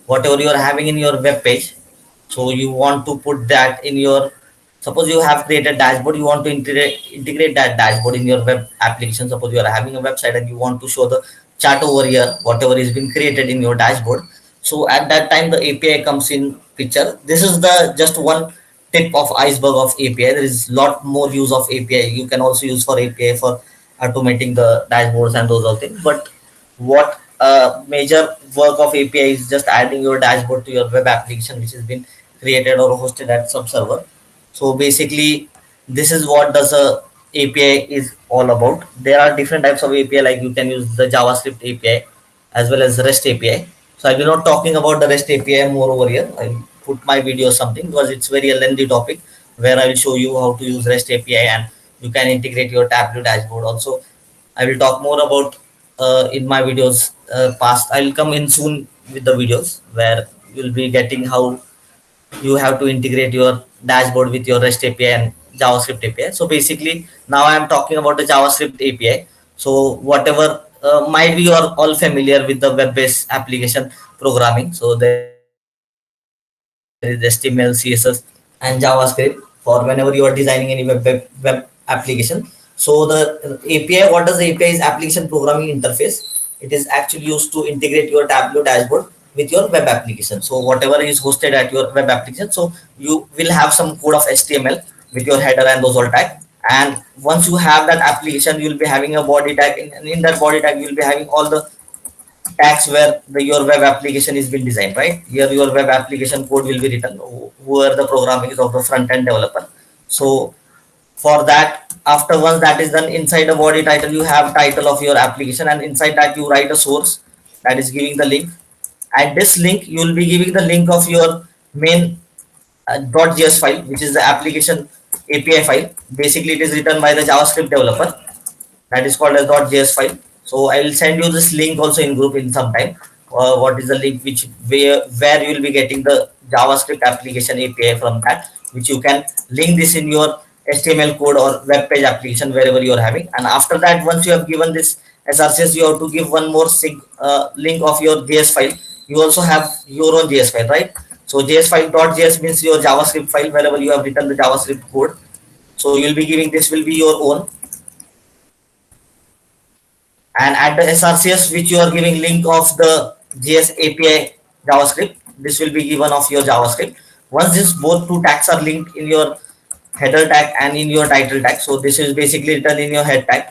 whatever you are having in your web page. So you want to put that in your, suppose you have created dashboard, you want to integrate that dashboard in your web application. Suppose you are having a website and you want to show the chart over here, whatever is been created in your dashboard. So at that time the API comes in picture. This is the just one tip of iceberg of API. There is lot more use of API. You can also use for API for automating the dashboards and those all things. But what major work of API is just adding your dashboard to your web application, which has been created or hosted at some server. So basically, this is what does a API is all about. There are different types of API, like you can use the JavaScript API as well as REST API. So I will not talking about the REST API more over here. I will put my video or something because it's very a lengthy topic where I will show you how to use REST API and you can integrate your Tableau dashboard. Also, I will talk more about in my videos past. I will come in soon with the videos where you'll be getting how you have to integrate your dashboard with your REST API and JavaScript API. So basically, now I am talking about the JavaScript API. So whatever might be you are all familiar with the web-based application programming. So there is HTML, CSS, and JavaScript for whenever you are designing any web application. So the API, what does the API is? Application programming interface. It is actually used to integrate your Tableau dashboard with your web application. So whatever is hosted at your web application, so you will have some code of HTML with your header and those all tag. And once you have that application, you will be having a body tag. And in that body tag, you will be having all the tags where your web application is been designed, right? Here your web application code will be written, who are the programming is of the front end developer. So for that, after once that is done, inside the body title you have title of your application, and inside that you write a source that is giving the link. At this link you will be giving the link of your main .js file, which is the application API file. Basically it is written by the JavaScript developer, that is called as .js file. So I will send you this link also in group in some time. What is the link which where you will be getting the JavaScript application API from that, which you can link this in your HTML code or web page application wherever you are having. And after that, once you have given this SRCS, you have to give one more link of your JS file. You also have your own JS file, right? So JS file .js means your JavaScript file wherever you have written the JavaScript code. So you'll be giving this will be your own. And at the SRCS which you are giving link of the JS API JavaScript, this will be given of your JavaScript. Once this both two tags are linked in your header tag and in your title tag, so this is basically written in your head tag.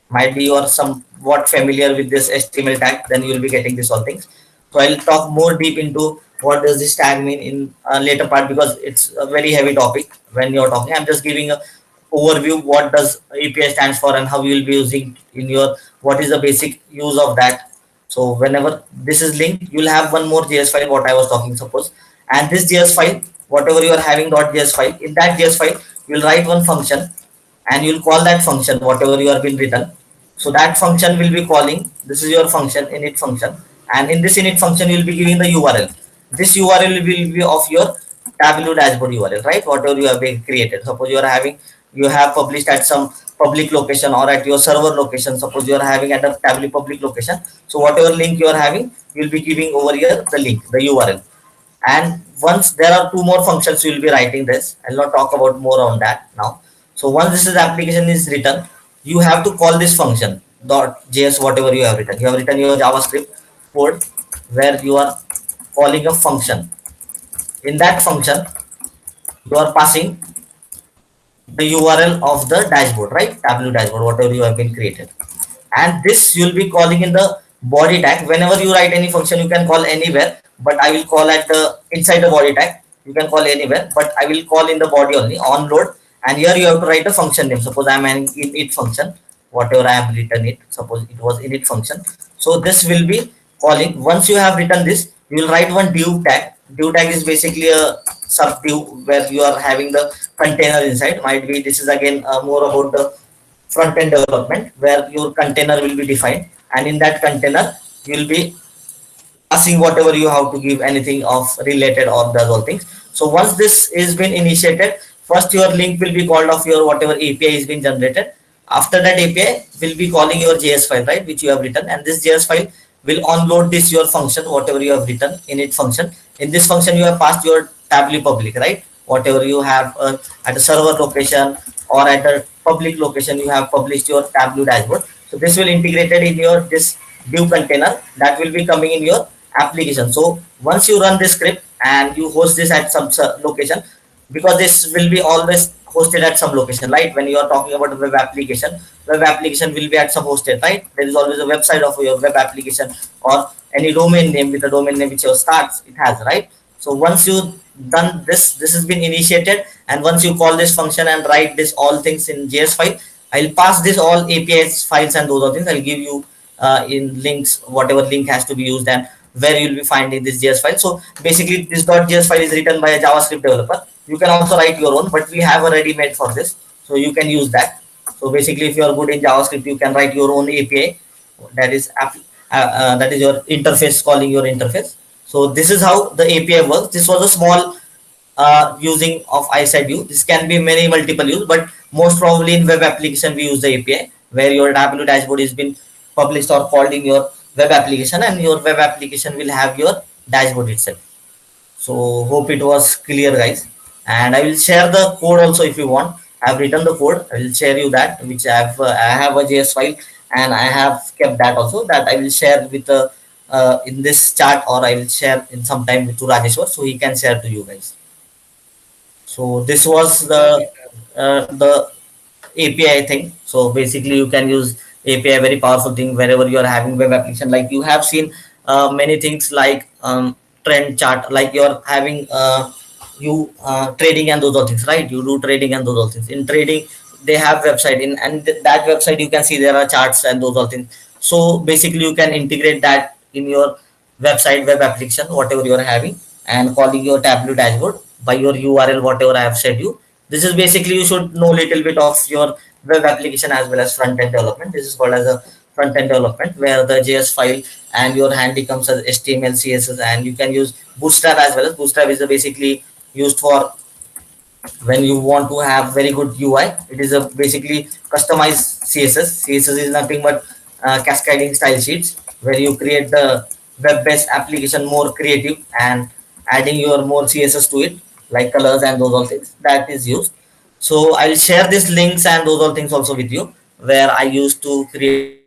Might be you are somewhat familiar with this HTML tag, then you will be getting this all things. So I'll talk more deep into what does this tag mean in a later part, because it's a very heavy topic when you're talking. I'm just giving a overview what does API stands for and how you will be using in your, what is the basic use of that. So whenever this is linked, you'll have one more JS file, what I was talking, suppose. And this JS file, whatever you are having .js file, in that JS file, you'll write one function and you'll call that function, whatever you have been written. So that function will be calling, this is your function, init function. And in this init function, you'll be giving the URL. This URL will be of your Tableau dashboard URL, right? Whatever you have been created. Suppose you are having, you have published at some public location or at your server location. Suppose you are having at a Tableau public location. So whatever link you are having, you'll be giving over here the link, the URL. And once there are two more functions, you will be writing this. I'll not talk about more on that now. So once this is application is written, you have to call this function .js, whatever you have written. You have written your JavaScript code where you are calling a function. In that function, you are passing the URL of the dashboard, right? Tableau dashboard, whatever you have been created. And this you'll be calling in the body tag. Whenever you write any function, you can call anywhere, but I will call at the inside the body tag. You can call anywhere, but I will call in the body only on load. And here you have to write a function name. Suppose I am an init function, whatever I have written it. Suppose it was init function. So this will be calling. Once you have written this, you will write one div tag. Div tag is basically a sub div where you are having the container inside. Might be this is again more about the front end development where your container will be defined, and in that container you will be passing whatever you have to give anything of related or the other things. So once this is been initiated, first your link will be called of your whatever API is been generated. After that API will be calling your JS file, right, which you have written, and this JS file will onload this your function, whatever you have written in it function. In this function, you have passed your tableau public, right? Whatever you have at a server location or at a public location, you have published your tableau dashboard. So this will integrated in your this div container that will be coming in your application. So once you run this script and you host this at some location, because this will be always hosted at some location, right? When you are talking about a web application will be at some hosted, right? There is always a website of your web application or any domain name with a domain name which your starts it has, right? So once you done this, this has been initiated, and once you call this function and write this all things in JS file, I'll pass this all APIs files and those other things. I'll give you in links, whatever link has to be used and where you'll be finding this JS file. So basically, this .js file is written by a JavaScript developer. You can also write your own, but we have a ready-made for this, so you can use that. So basically, if you are good in JavaScript, you can write your own API. That is that is your interface calling your interface. So this is how the API works. This was a small using of iSideView. This can be many multiple use, but most probably in web application we use the API where your Tableau dashboard is been published or called in your web application, and your web application will have your dashboard itself. So hope it was clear, guys. And I will share the code also if you want. I've written the code. I will share you that, which I have a JS file, and I have kept that also, that I will share with the in this chat, or I will share in some time to Rajeshwar so he can share to you guys. So this was Sure, Peter. the API thing. So basically, you can use API, very powerful thing wherever you are having web application. Like you have seen many things like trend chart, like you're having you trading and those all things, right? You do trading and those all things. In trading, they have website in, and that website you can see there are charts and those all things. So basically, you can integrate that in your website, web application, whatever you are having, and calling your Tableau dashboard by your URL, whatever I have said you. This is basically, you should know little bit of your web application as well as front end development. This is called as a front end development, where the JS file and your handy comes as HTML, CSS, and you can use Bootstrap as well. As Bootstrap is basically used for when you want to have very good UI. It is a basically customized CSS. CSS is nothing but cascading style sheets, where you create the web-based application more creative and adding your more CSS to it, like colors and those all things that is used. So I'll share these links and those all things also with you, where I used to create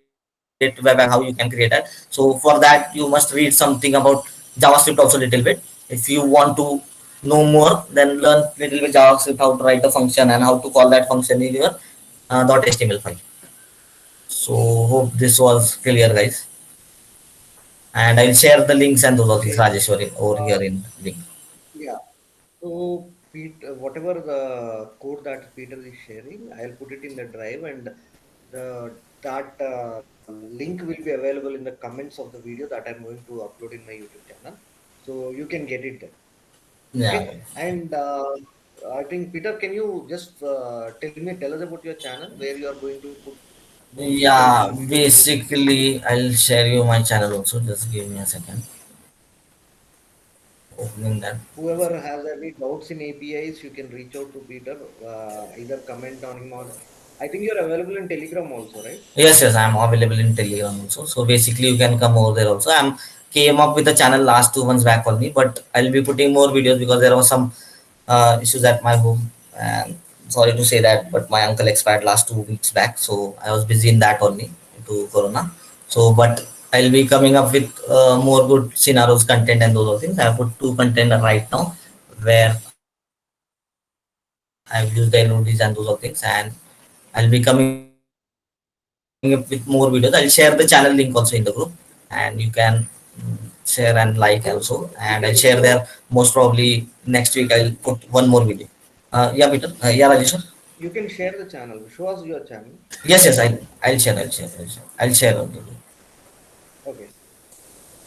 web app, how you can create that. So for that, you must read something about JavaScript also a little bit. If you want to know more, then learn little bit JavaScript, how to write a function and how to call that function in your .html file. So hope this was clear, guys. And I'll share the links and those all things, Okay. Rajeshwari, over here in link. Yeah. So, whatever the code that Peter is sharing, I'll put it in the drive, and the that link will be available in the comments of the video that I'm going to upload in my YouTube channel. So you can get it there. Yeah. Okay. And I think Peter, can you just tell us about your channel where you are going to put more details Yeah, of everything? basically, I'll share you my channel also. Just give me a second. Opening that. Whoever has any doubts in APIs, you can reach out to Peter, either comment on him or I think you're available in Telegram also, right? Yes, yes, I'm available in Telegram also. So basically, you can come over there also. I'm came up with the channel last 2 months back only, but I'll be putting more videos because there was some issues at my home. And sorry to say that, but my uncle expired last 2 weeks back, so I was busy in that only due to Corona. So, but I'll be coming up with more good scenarios, content, and those other things. I have put two content right now, where I've used the LODs and those other things, and I'll be coming up with more videos. I'll share the channel link also in the group, and you can share and like also. And I'll share there most probably next week. I'll put one more video. Yeah, Peter. Yeah, Rajesh, sir. You can share the channel. Show us your channel. Yes, yes. I'll share on the group. Okay.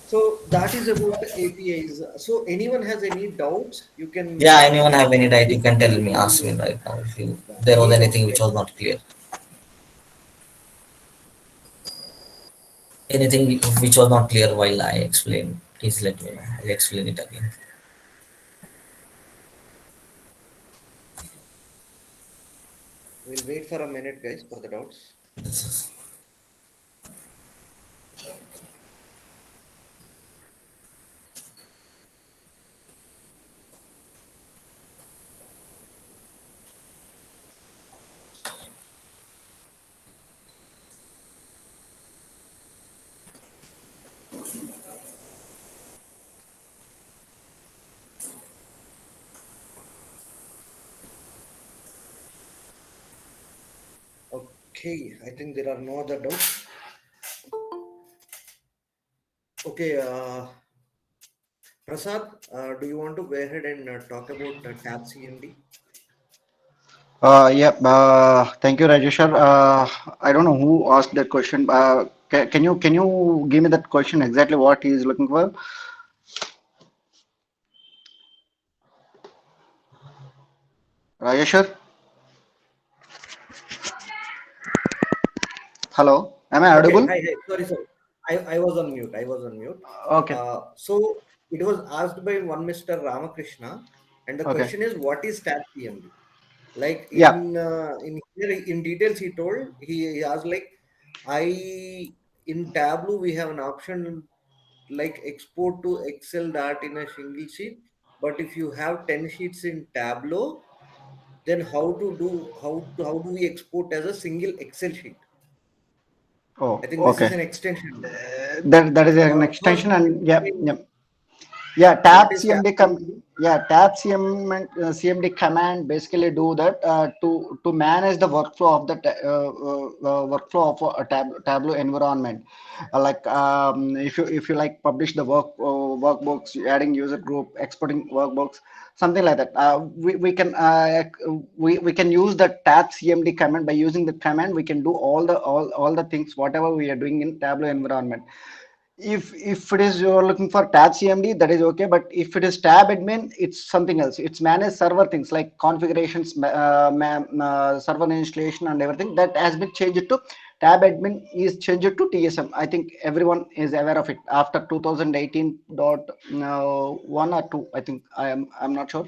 So that is about the APIs. So anyone has any doubts, you can Yeah, anyone have any doubt, you please can feel tell me, free ask me to right now if you yeah, there was any anything doubts which like was not clear. Anything which was not clear while I explain, please let me know. I'll explain it again. we'll wait for a minute, guys, for the doubts. This is Okay, I think there are no other doubts. Okay, Prasad, do you want to go ahead and talk about Tab CMD? Yeah, thank you, Rajesher. I don't know who asked that question. Can you give me that question exactly what he is looking for? Rajesher, hello, am I Okay, audible? hi, hi. Sorry, sorry. I was on mute. I was on mute. Okay, So it was asked by one Mr. Ramakrishna, and the okay, question is, what is Tab CMD? Like yeah, in here in details, he told he asked like, I in Tableau we have an option like export to Excel that in a single sheet. But if you have 10 sheets in Tableau, then how do we export as a single Excel sheet? I oh, think this is okay. an extension. That is an First, extension, and yeah, explain yeah. Yeah, what tab is Tab CMD CMD? tab CMD command basically do that to manage the workflow of the workflow of a Tableau environment. If you like publish the workbooks, adding user group, exporting workbooks, something like that. We can use the tab CMD command. By using the command, we can do all the things whatever we are doing in Tableau environment. If it is you're looking for tab cmd, that is okay, but if it is tab admin, it's something else. It's manage server things like configurations, server installation and everything that has been changed to tab admin is changed to tsm. I think everyone is aware of it after 2018 dot 1 or 2. I think I'm not sure.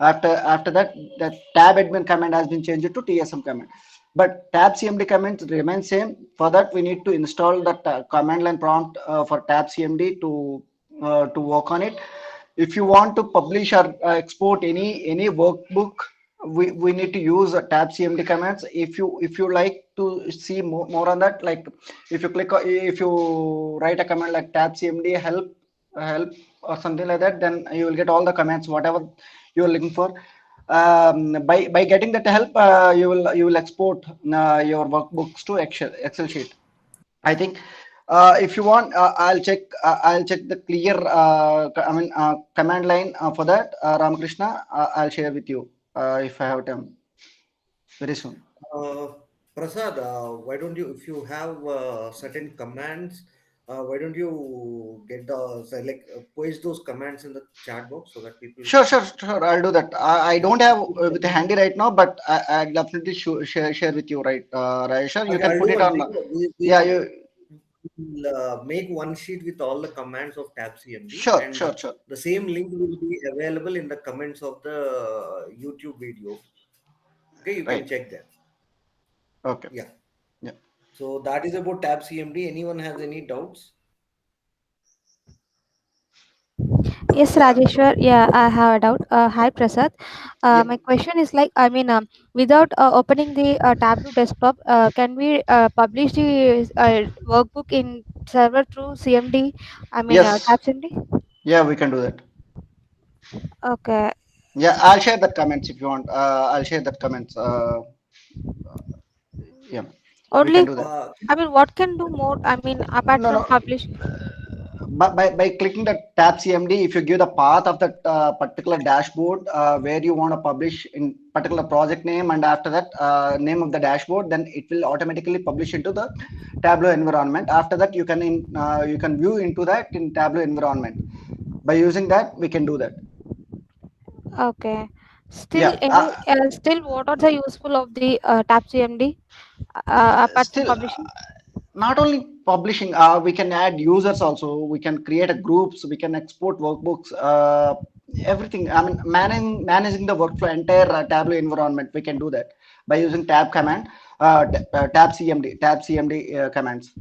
After that, that tab admin command has been changed to tsm command, but tab cmd command remains same. For that, we need to install the command line prompt for tab cmd to work on it. If you want to publish or export any workbook, we need to use tab cmd commands. If you like to see more on that, like if you write a command like tab cmd help or something like that, then you will get all the commands whatever you are looking for. By getting that help, you will export your workbooks to Excel sheet. I think if you want, I'll check the clear command line for that, Ramakrishna. I'll share with you if I have time very soon. Uh, Prasad, why don't you, if you have certain commands, why don't you get the so like paste those commands in the chat box so that people Sure. I'll do that. I yeah, don't have people with the can. handy right now, but I'll definitely share with you, right, Rajesh? You Okay, can I'll put do it one on. thing. Yeah, you. We'll make one sheet with all the commands of Tab CMD, Sure, and sure, sure. the same link will be available in the comments of the YouTube video. Okay, you can Right. check that. Okay. Yeah. Yeah. So that is about Tab CMD. Anyone has any doubts? Yes, Yeah. Rajeshwar. Yeah, I have a doubt. Hi, Prasad. Yeah. My question is like, I mean, without opening the Tableau desktop, can we publish the workbook in server through CMD? I mean, Yes. Tab CMD? Yeah, we can do that. Okay. Yeah, I'll share that comments if you want. I'll share that comments. Yeah, we can Only, do that. I mean, what can do more? I mean, apart No, from no. publish. By clicking the tab CMD, if you give the path of that particular dashboard where you want to publish in particular project name, and after that name of the dashboard, then it will automatically publish into the Tableau environment. After that, you can view into that in Tableau environment. By using that, we can do that. Okay. Still, Yeah. still, what are the useful of the Tab CMD apart from Still, publishing? not only publishing, we can add users also. We can create a groups. We can export workbooks. Everything. I mean, managing the workflow entire Tableau environment. We can do that by using tab command, tab cmd commands.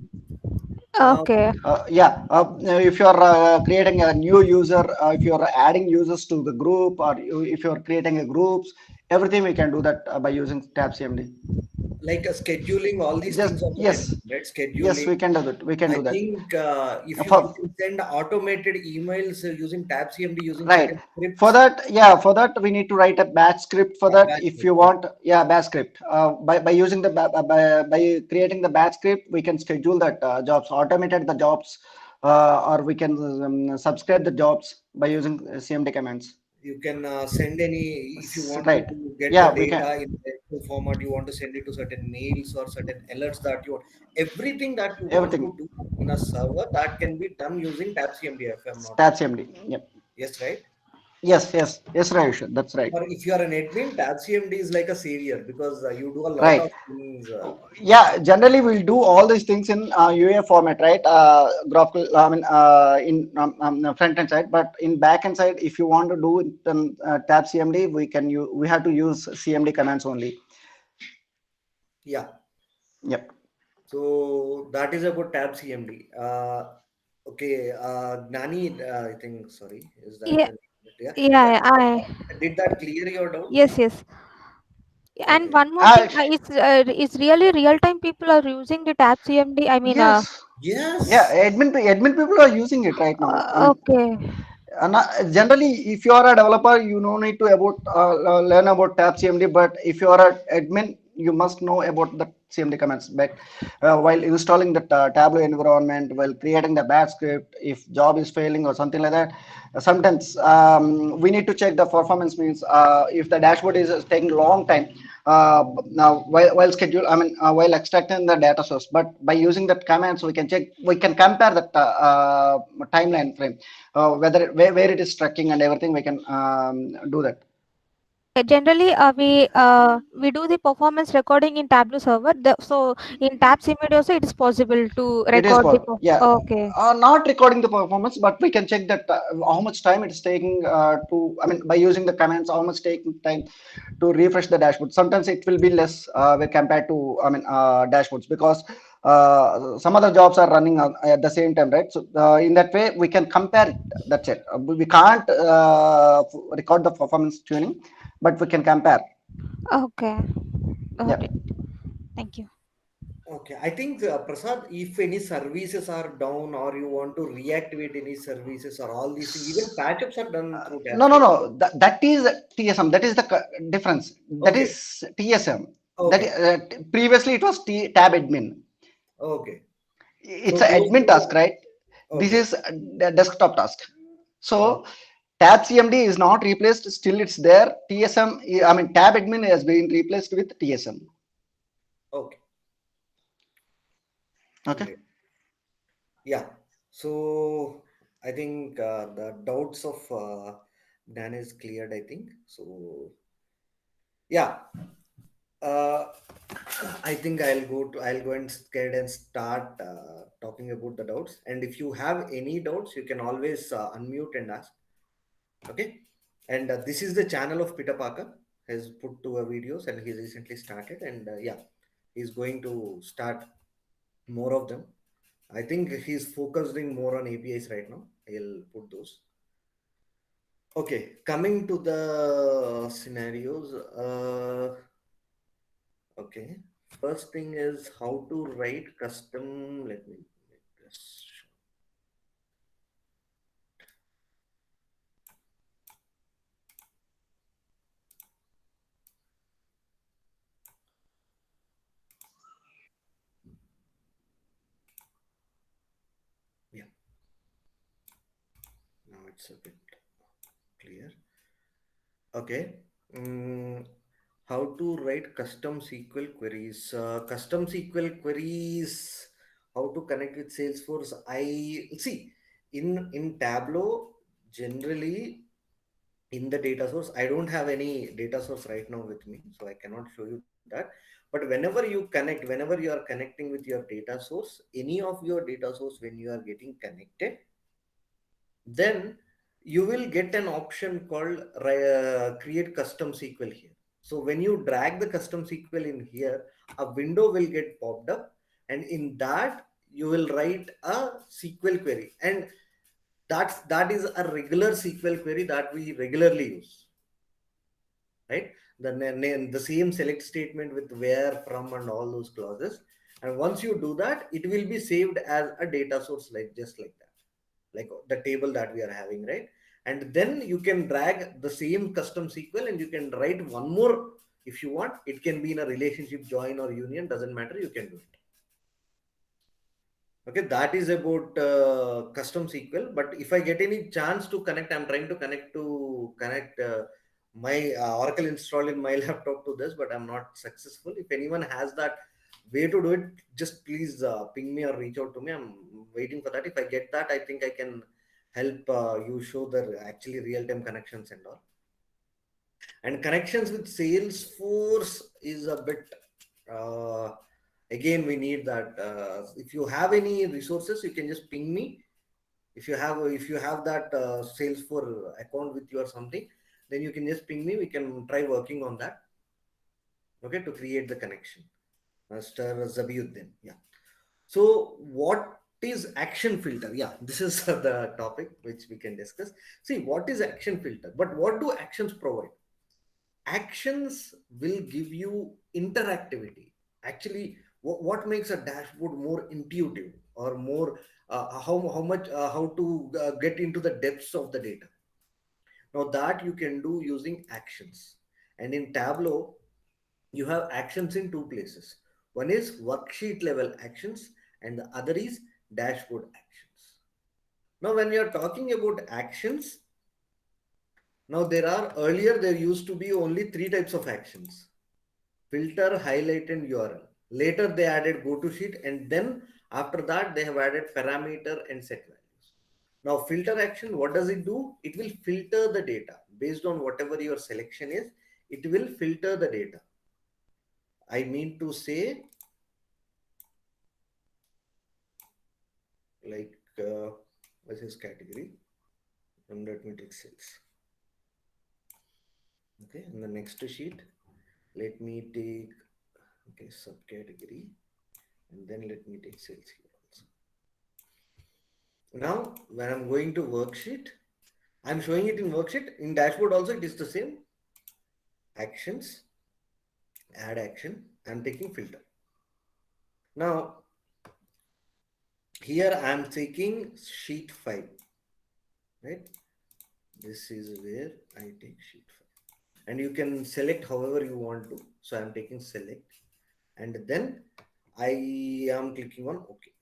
Uh, Okay. Yeah, if you are creating a new user, if you are adding users to the group, or if you are creating a groups, everything we can do that by using tab cmd. like scheduling all these Just things on the yes, web, right? yes, Scheduling. we can do that. We can I do that. think if you For can send automated emails using TabCMD using right. certain For scripts, that, yeah, for that we need to write a batch script for that. batch If you script, yeah. want, yeah, batch script. By using the by creating the batch script, we can schedule that jobs, automated the jobs, or we can subscribe the jobs by using CMD commands. You can send any, if you want to Right. get the Yeah, we can. data in Excel format, you want to send it to certain mails or certain alerts that you want, everything that you want to Everything. do in a server that can be done using TabCMD, if I'm not wrong. Stats CMD. Yep. Yes, right? Yes, yes, yes, Rayush. That's right. Or if you are an admin, TabCMD is like a savior because you do a lot Right. of things. Yeah, generally we'll do all these things in UAF format, right? Graphical, I mean, in front end side, but in back end side, if you want to do it in tab CMD, we have to use CMD commands only. Yeah. Yep. So that is about TabCMD. Okay, Gnani, I think, sorry, is that Yeah, the name? Yeah. yeah, I Did that clear your doubt? yes, yes. And Okay. one more thing, Uh, it's really real time people are using the tab CMD. I mean, yes. Yeah, Yes. admin people are using it right now. I mean, okay, generally, if you are a developer, you no need to learn about tab CMD. But if you are an admin, you must know about the CMD commands. But while installing the Tableau environment, while creating the batch script, if job is failing or something like that, sometimes we need to check the performance. Means if the dashboard is taking long time. Now, while schedule, I mean, while extracting the data source, but by using that commands, we can check, we can compare that timeline frame, where it is tracking and everything. We can do that. generally we do the performance recording in Tableau server. So in tab CMD also it is possible to It is record the. yeah, Okay, not recording the performance, but we can check that how much time it is taking to. I mean, by using the commands, how much taking time to refresh the dashboard. Sometimes it will be less when compared to, I mean, dashboards, because some other jobs are running at the same time, right? So in that way, we can compare it. That's it. We can't record the performance tuning, but we can compare. okay, got Yeah. it. Thank you. Okay. I think, Prasad, if any services are down or you want to reactivate any services or all these things, even patchups are done through No, no, TabCMD. no. That is TSM. That is the difference. That Okay. is TSM. Okay. Previously it was tab admin. Okay. It's So a those admin task, two, right? This okay. is a desktop task. Oh, So tab CMD is not replaced. Still, it's there. TSM. I mean, tab admin has been replaced with TSM. okay. Okay. Great. Yeah. So I think the doubts of Dan is cleared, I think. So yeah. Uh, I think I'll go and scared and start talking about the doubts. And if you have any doubts, you can always unmute and ask. Okay. And this is the channel of Peter Parker. Has put two videos and he recently started. And yeah, he's going to start more of them. I think he's focusing more on APIs right now. He'll put those. Okay, coming to the scenarios. Okay, first thing is how to write custom. Let me make this. Yeah, now it's a bit clear. Okay. How to write custom SQL queries? Custom SQL queries. How to connect with Salesforce? I see in Tableau generally in the data source. I don't have any data source right now with me, so I cannot show you that. But whenever you are connecting with your data source, any of your data source, when you are getting connected, then you will get an option called create custom SQL here. So when you drag the custom SQL in here, a window will get popped up, and in that you will write a SQL query, and that is a regular SQL query that we regularly use, right? the same select statement with where, from, and all those clauses. And once you do that, it will be saved as a data source, like just like that, like the table that we are having, right? And then you can drag the same custom SQL and you can write one more if you want. It can be in a relationship, join, or union, doesn't matter, you can do it. Okay, that is about custom SQL. But if I get any chance to connect, I'm trying to connect my Oracle installed in my laptop to this, but I'm not successful. If anyone has that way to do it, just please ping me or reach out to me. I'm waiting for that. If I get that, I think I can help you show the actually real-time connections and all. And connections with Salesforce is a bit again, we need that. If you have any resources, you can just ping me. If you have that Salesforce account with you or something, then you can just ping me. We can try working on that. Okay, to create the connection. Mr. Zabiuddin. Yeah. So what is action filter? Yeah, this is the topic which we can discuss. See, what is action filter? But what do actions provide? Actions will give you interactivity. Actually, what makes a dashboard more intuitive or more how to get into the depths of the data? Now that you can do using actions. And in Tableau, you have actions in two places. One is worksheet level actions and the other is dashboard actions. Now, when you're talking about actions, now there used to be only three types of actions: filter, highlight, and URL. Later they added go to sheet, and then after that they have added parameter and set values. Now filter action, what does it do? It will filter the data based on whatever your selection is. It will filter the data. I mean to say, like what's his category? And let me take sales. Okay, in the next sheet, let me take subcategory, and then let me take sales here also. Now, when I'm going to worksheet, I'm showing it in worksheet. In dashboard also, it is the same. Actions, add action. I'm taking filter. Now, here I'm taking sheet 5, right? This is where I take sheet 5. And you can select however you want to. So I'm taking select. And then I am clicking on OK.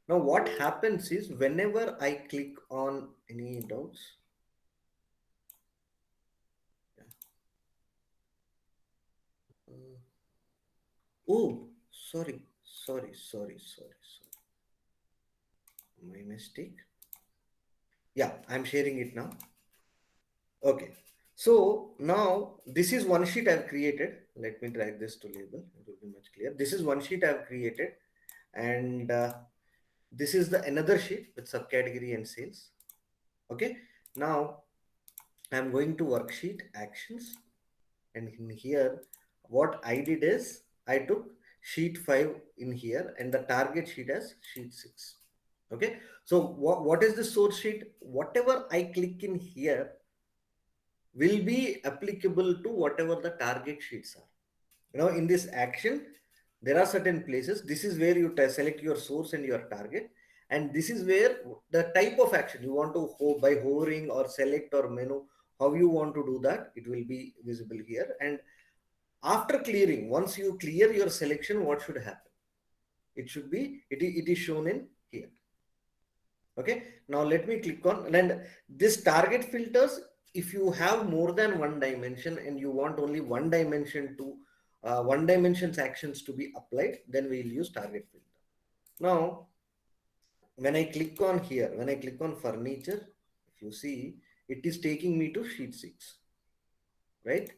Now what happens is, whenever I click on any doubts, oh, sorry, my mistake. Yeah, I'm sharing it now. Okay, so now this is one sheet I've created. Let me drag this to label, it will be much clear. This is one sheet I've created, and this is the another sheet with subcategory and sales. Okay, now I'm going to worksheet actions, and in here what I did is I took sheet 5 in here and the target sheet as sheet 6. Okay, so what is the source sheet? Whatever I click in here will be applicable to whatever the target sheets are. You know, in this action, there are certain places. This is where you select your source and your target. And this is where the type of action you want to by hovering or select or menu, how you want to do that, it will be visible here. And after clearing, once you clear your selection, what should happen? It should be, it is shown in here. Okay, now let me click on, and this target filters, if you have more than one dimension and you want only one dimension to one dimension's actions to be applied, then we'll use target filter. Now, when I click on here, when I click on furniture, if you see, it is taking me to sheet 6, right?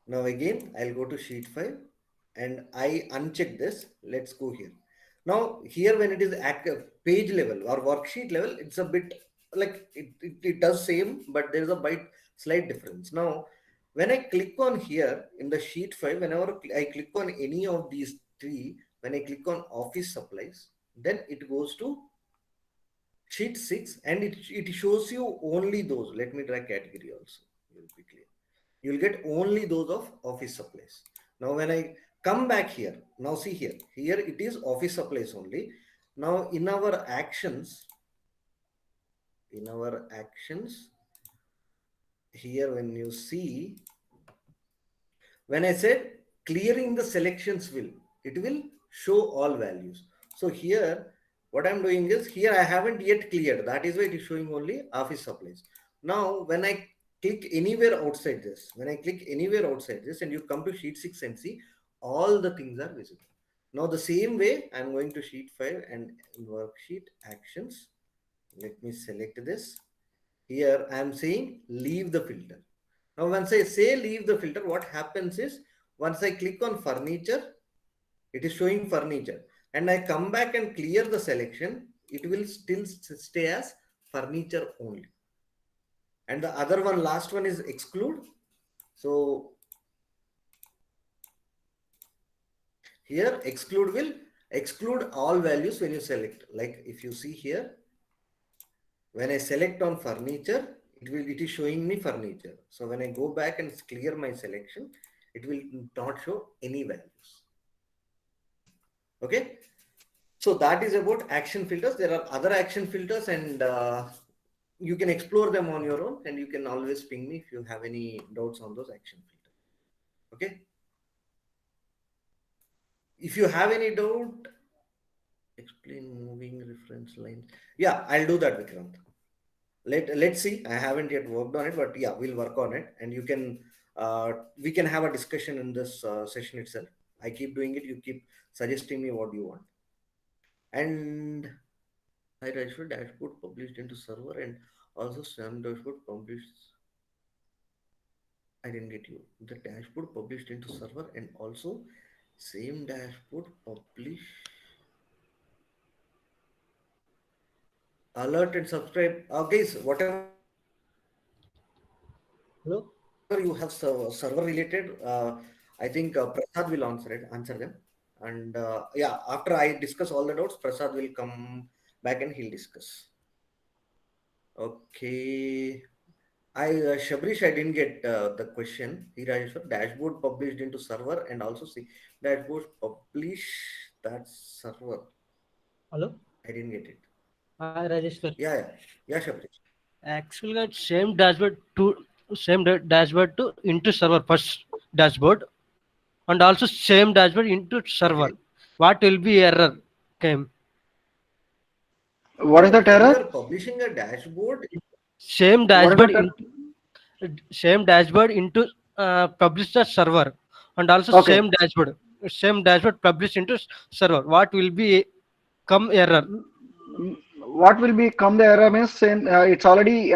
Now again, I'll go to sheet 5 and I uncheck this. Let's go here. Now here, when it is active page level or worksheet level, it's a bit like it does same, but there's a slight difference. Now, when I click on here in the sheet 5, whenever I click on any of these three, when I click on office supplies, then it goes to sheet 6 and it shows you only those. Let me drag category also. You'll be clear. You'll get only those of office supplies. Now, when I come back here, now see here, here it is office supplies only. Now, in our actions, here when you see, when I said clearing the selections it will show all values. So here, what I'm doing is, here I haven't yet cleared. That is why it is showing only office supplies. Now, when I click anywhere outside this, and you come to sheet 6 and see, all the things are visible. Now, the same way, I'm going to sheet 5 and worksheet actions. Let me select this. Here, I'm saying leave the filter. Now, once I say leave the filter, what happens is, once I click on furniture, it is showing furniture, and I come back and clear the selection, it will still stay as furniture only. And the other one, last one, is exclude. So here exclude will exclude all values when you select. Like if you see here, when I select on furniture, it is showing me furniture. So when I go back and clear my selection, it will not show any values. Okay. So that is about action filters. There are other action filters, and you can explore them on your own, and you can always ping me if you have any doubts on those action filters. Okay. If you have any doubt, explain moving reference lines. Yeah, I'll do that, Vikrant. Let's see. I haven't yet worked on it, but yeah, we'll work on it, and you can we can have a discussion in this session itself. I keep doing it. You keep suggesting me what you want. And I dashboard published into server, and also some dashboard published. I didn't get you. The dashboard published into server, and also same dashboard publish alert and subscribe. Okay, so whatever. Hello. You have server related, I think Prasad will answer them, and yeah, after I discuss all the doubts, Prasad will come back and he'll discuss. Okay, Shabrish, I didn't get the question. Dashboard published into server, and also see dashboard publish that server. Hello. I didn't get it. Hi, Rajeshwar. Yeah, Shabrish. Actually, same dashboard to into server first dashboard, and also same dashboard into server. Okay. What will be error came? What is that You error? are publishing a dashboard. Same What is dashboard that? same dashboard into publish the server, and also Okay. same dashboard published into server. What will be come error? What will become the error means same, it's already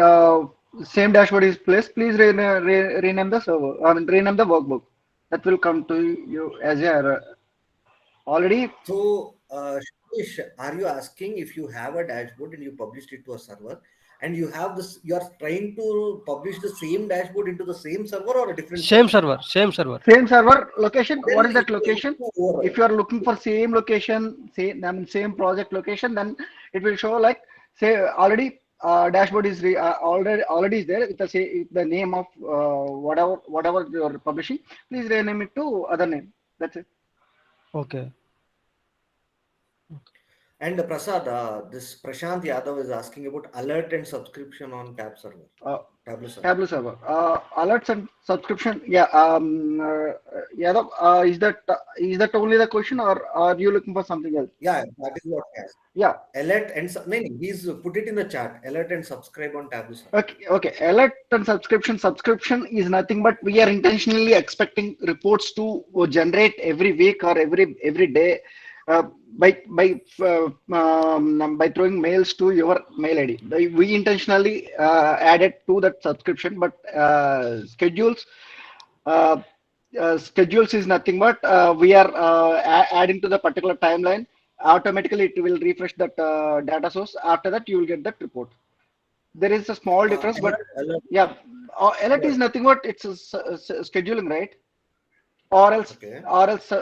same dashboard is placed. Please rename the server. I mean, rename the workbook. That will come to you as a error. Already. So, Shailesh, are you asking if you have a dashboard and you published it to a server, and you have this, you are trying to publish the same dashboard into the same server or a different Same server? server. Same server location. Then What is that it will location? go override. If you are looking for same location, same project location, then it will show like say already dashboard is already is there with the name of whatever you are publishing. Please rename it to other name. That's it. Okay. And Prasad, this Prashant Yadav is asking about alert and subscription on Tab server, Tableau server. Tableau server. Alerts and subscription. Yeah. Yadav, is that only the question, or are you looking for something else? Yeah, that is what he asked. Yeah. Alert and he's put it in the chat. Alert and subscribe on Tableau server. Okay. Alert and subscription. Subscription is nothing but we are intentionally expecting reports to generate every week or every day by throwing mails to your mail ID. We intentionally added to that subscription, but schedules. Schedules is nothing but we are adding to the particular timeline. Automatically, it will refresh that data source. After that, you will get that report. There is a small difference, but alert. yeah, alert is nothing but it's scheduling, right? Or else, Okay.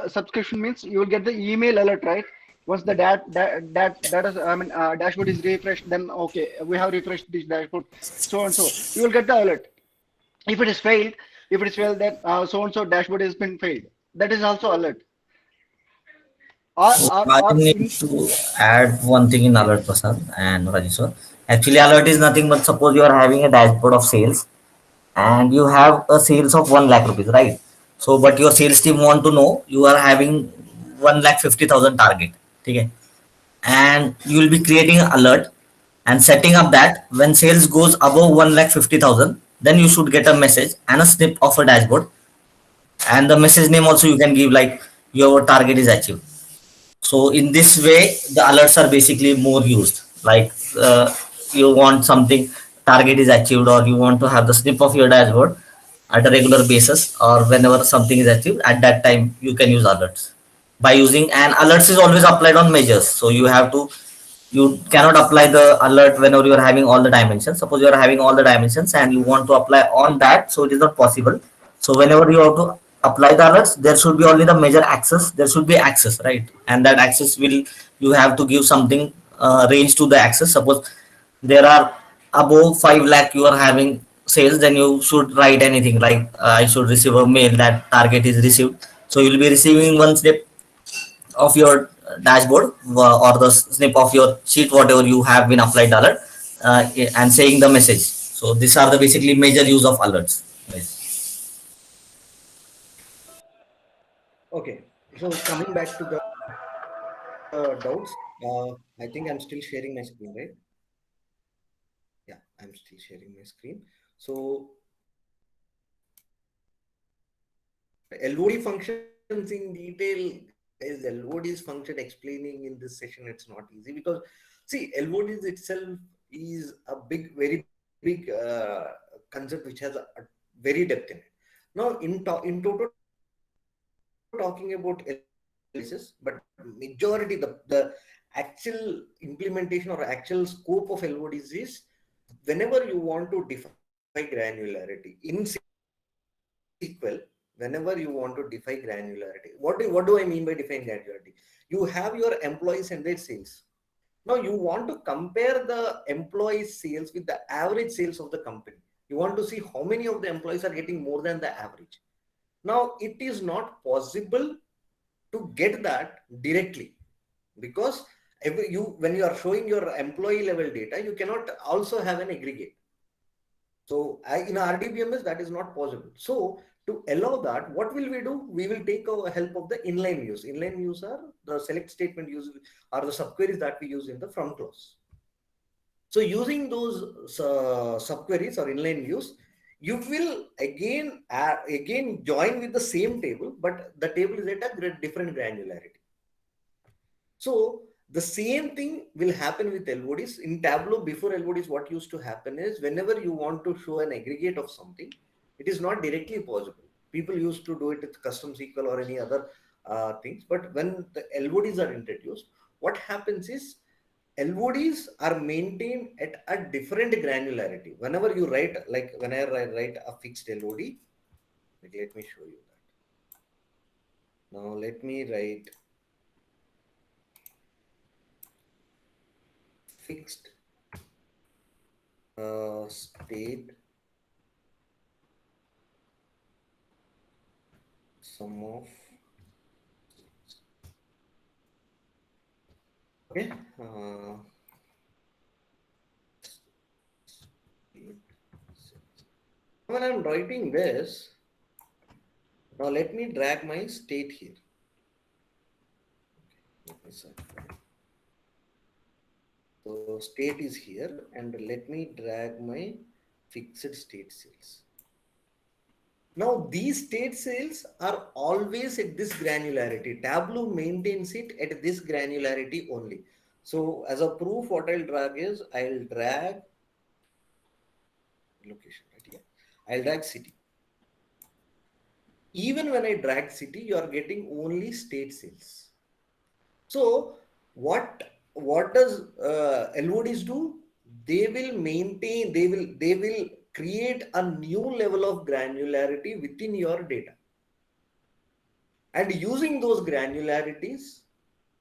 Subscription means you will get the email alert, right? Once the dashboard is refreshed, then okay, we have refreshed this dashboard, so and so. You will get the alert. If it is failed, that so and so dashboard has been failed, that is also alert. So I Or need in, to add one thing in alert, Prasad and Rajeshwar. Actually, alert is nothing but suppose you are having a dashboard of sales and you have a sales of 1 lakh rupees, right? So, but your sales team want to know you are having 1,50,000 target, okay? And you will be creating an alert and setting up that when sales goes above 1,50,000, then you should get a message and a snip of a dashboard, and the message name also you can give like your target is achieved. So in this way the alerts are basically more used, like you want something target is achieved, or you want to have the snip of your dashboard at a regular basis, or whenever something is achieved at that time you can use alerts by using. And alerts is always applied on measures, so you have to, you cannot apply the alert whenever you are having all the dimensions. Suppose you are having all the dimensions and you want to apply on that, so it is not possible. So whenever you have to apply the alerts, there should be only the measure access, there should be access, right? And that access will, you have to give something range to the access. Suppose there are above 5 lakh you are having sales, then you should write anything like I should receive a mail that target is received. So you will be receiving one step of your dashboard or the snip of your sheet, whatever you have been applied alert, and saying the message. So these are the basically major use of alerts. Yes. Okay. So coming back to the doubts, I think I'm still sharing my screen, right? Yeah, I'm still sharing my screen. So LOD functions in detail, is LOD's function explaining in this session, it's not easy because see, LODs itself is a big, very big concept which has a very depth in it. Now, in total talking about LODs, but majority the actual implementation or actual scope of LODs is whenever you want to define granularity in SQL, whenever you want to define granularity, what do I mean by define granularity? You have your employees and their sales. Now you want to compare the employee sales with the average sales of the company. You want to see how many of the employees are getting more than the average. Now it is not possible to get that directly because when you are showing your employee level data, you cannot also have an aggregate. So in RDBMS, that is not possible. So to allow that, what will we do? We will take our help of the inline views. Inline views are the select statement use are the subqueries that we use in the from clause. So using those subqueries or inline views, you will again join with the same table, but the table is at a different granularity. So the same thing will happen with LODs. In Tableau, before LODs, what used to happen is whenever you want to show an aggregate of something, it is not directly possible. People used to do it with custom SQL or any other things. But when the LODs are introduced, what happens is LODs are maintained at a different granularity. Whenever you write, like whenever I write a fixed LOD, let me show you that. Now let me write fixed state sum of, okay, when I'm writing this, now let me drag my state here. So state is here, and let me drag my fixed state cells. Now these state cells are always at this granularity. Tableau maintains it at this granularity only. So as a proof, what I'll drag is I'll drag location, right? Yeah, I'll drag city. Even when I drag city, you are getting only state cells. So what does LODs do? They will maintain, they will create a new level of granularity within your data. And using those granularities,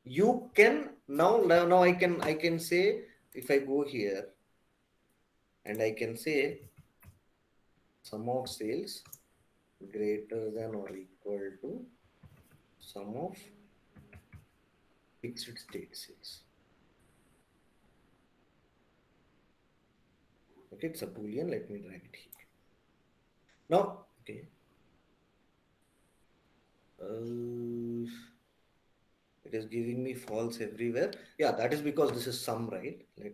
you can now I can say, if I go here and I can say sum of sales greater than or equal to sum of fixed state sales. Okay, it's a boolean. Let me drag it here. Now, okay. It is giving me false everywhere. Yeah, that is because this is sum, right? Let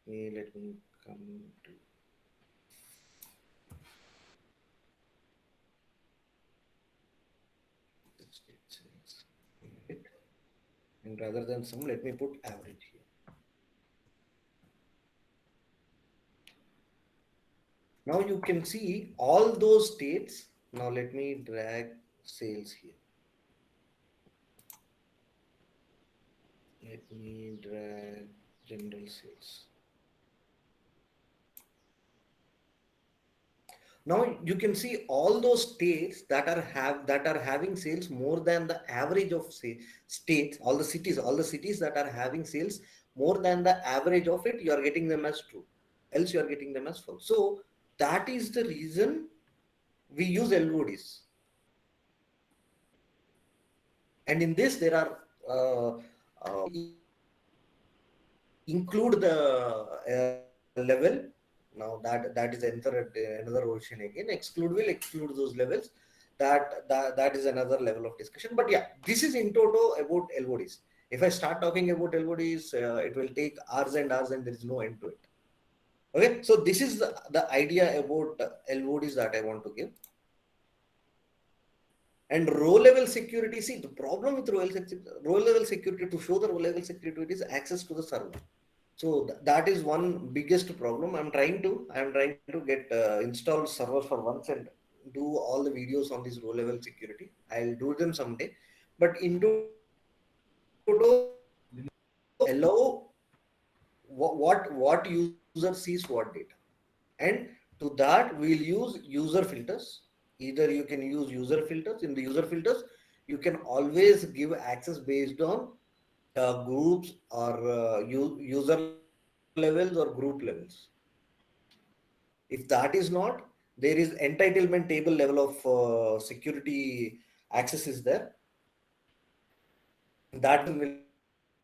me come to it. And rather than sum, let me put average here. Now you can see all those states. Now let me drag sales here. Let me drag general sales. Now you can see all those states that are having sales more than the average of states, all the cities that are having sales more than the average of it, you are getting them as true. Else you are getting them as false. So that is the reason we use LODs. And in this there are include the level. Now that is another ocean again. Exclude will exclude those levels. That is another level of discussion. But yeah, this is in toto about LODs. If I start talking about LODs, it will take hours and hours, and there is no end to it. Okay, so this is the idea about LODs that I want to give. And row level security, see the problem with row level security, to show the row level security is access to the server. So that is one biggest problem. I'm trying to get install server for once and do all the videos on this row level security. I'll do them someday. But into allow what user sees what data, and to that we'll use user filters. Either you can use user filters. In the user filters, you can always give access based on groups or user levels or group levels. If that is not, there is entitlement table level of security access is there. That will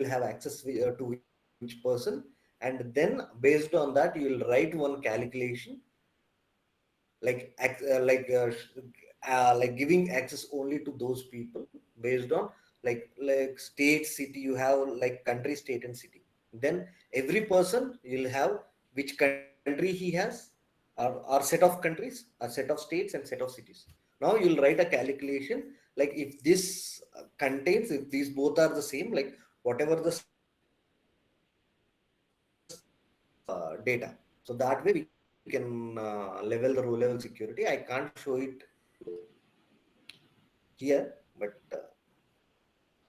have access to each person, and then based on that you will write one calculation like giving access only to those people based on like state, city. You have like country, state, and city. Then every person will have which country he has, or set of countries, a set of states, and set of cities. Now you'll write a calculation like if this contains, if these both are the same, like whatever the data. So that way we can level the row level security. I can't show it here, but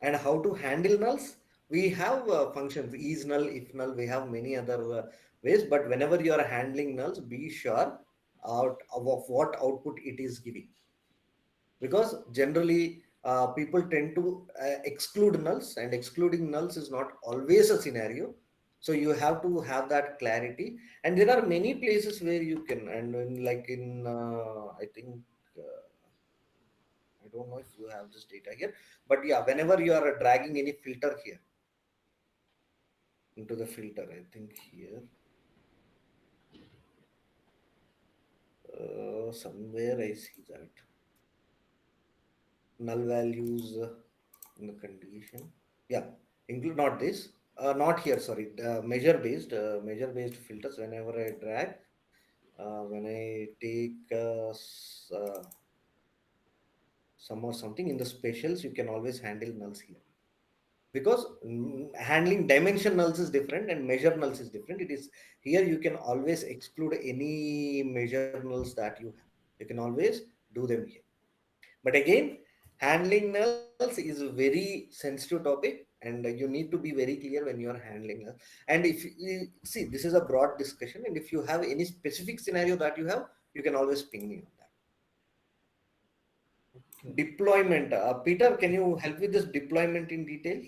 and how to handle nulls. We have functions, is null, if null. We have many other ways, but whenever you are handling nulls, be sure of what output it is giving, because generally people tend to exclude nulls, and excluding nulls is not always a scenario. So you have to have that clarity, and there are many places where you can, and like in I think I don't know if you have this data here, but yeah, whenever you are dragging any filter here into the filter, I think here somewhere I see that null values in the condition. Yeah, include not this, not here. Sorry, measure based filters. Whenever I drag, when I take some or something in the specials, you can always handle nulls here, because handling dimension nulls is different and measure nulls is different. It is here you can always exclude any measure nulls that you have. You can always do them here. But again, handling nulls is a very sensitive topic, and you need to be very clear when you are handling nulls. And if you see, this is a broad discussion, and if you have any specific scenario that you have, you can always ping me on that. Deployment. Peter, can you help with this deployment in detail?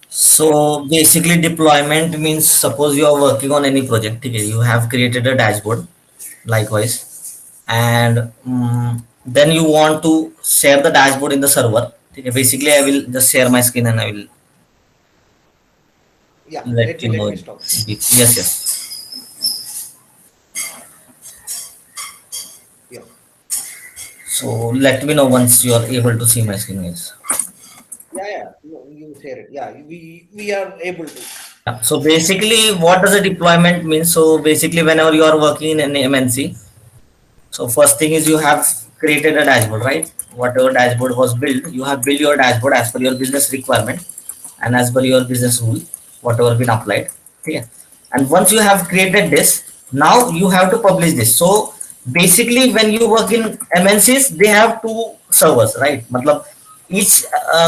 So basically deployment means suppose you are working on any project. Okay, you have created a dashboard likewise. And then you want to share the dashboard in the server. Okay, basically I will just share my screen and I will Yeah, let you let know. me stop. Yes, yes. Yeah. So let me know once you are able to see my screen, guys. Yeah, yeah. You share it. Yeah, we are able to. Yeah. So basically, what does a deployment mean? So basically, whenever you are working in an MNC, so first thing is you have created a dashboard, right? Whatever dashboard was built, you have built your dashboard as per your business requirement and as per your business rule, whatever been applied. Okay. And once you have created this, now you have to publish this. So basically, when you work in MNCs, they have two servers, right? Matlab, each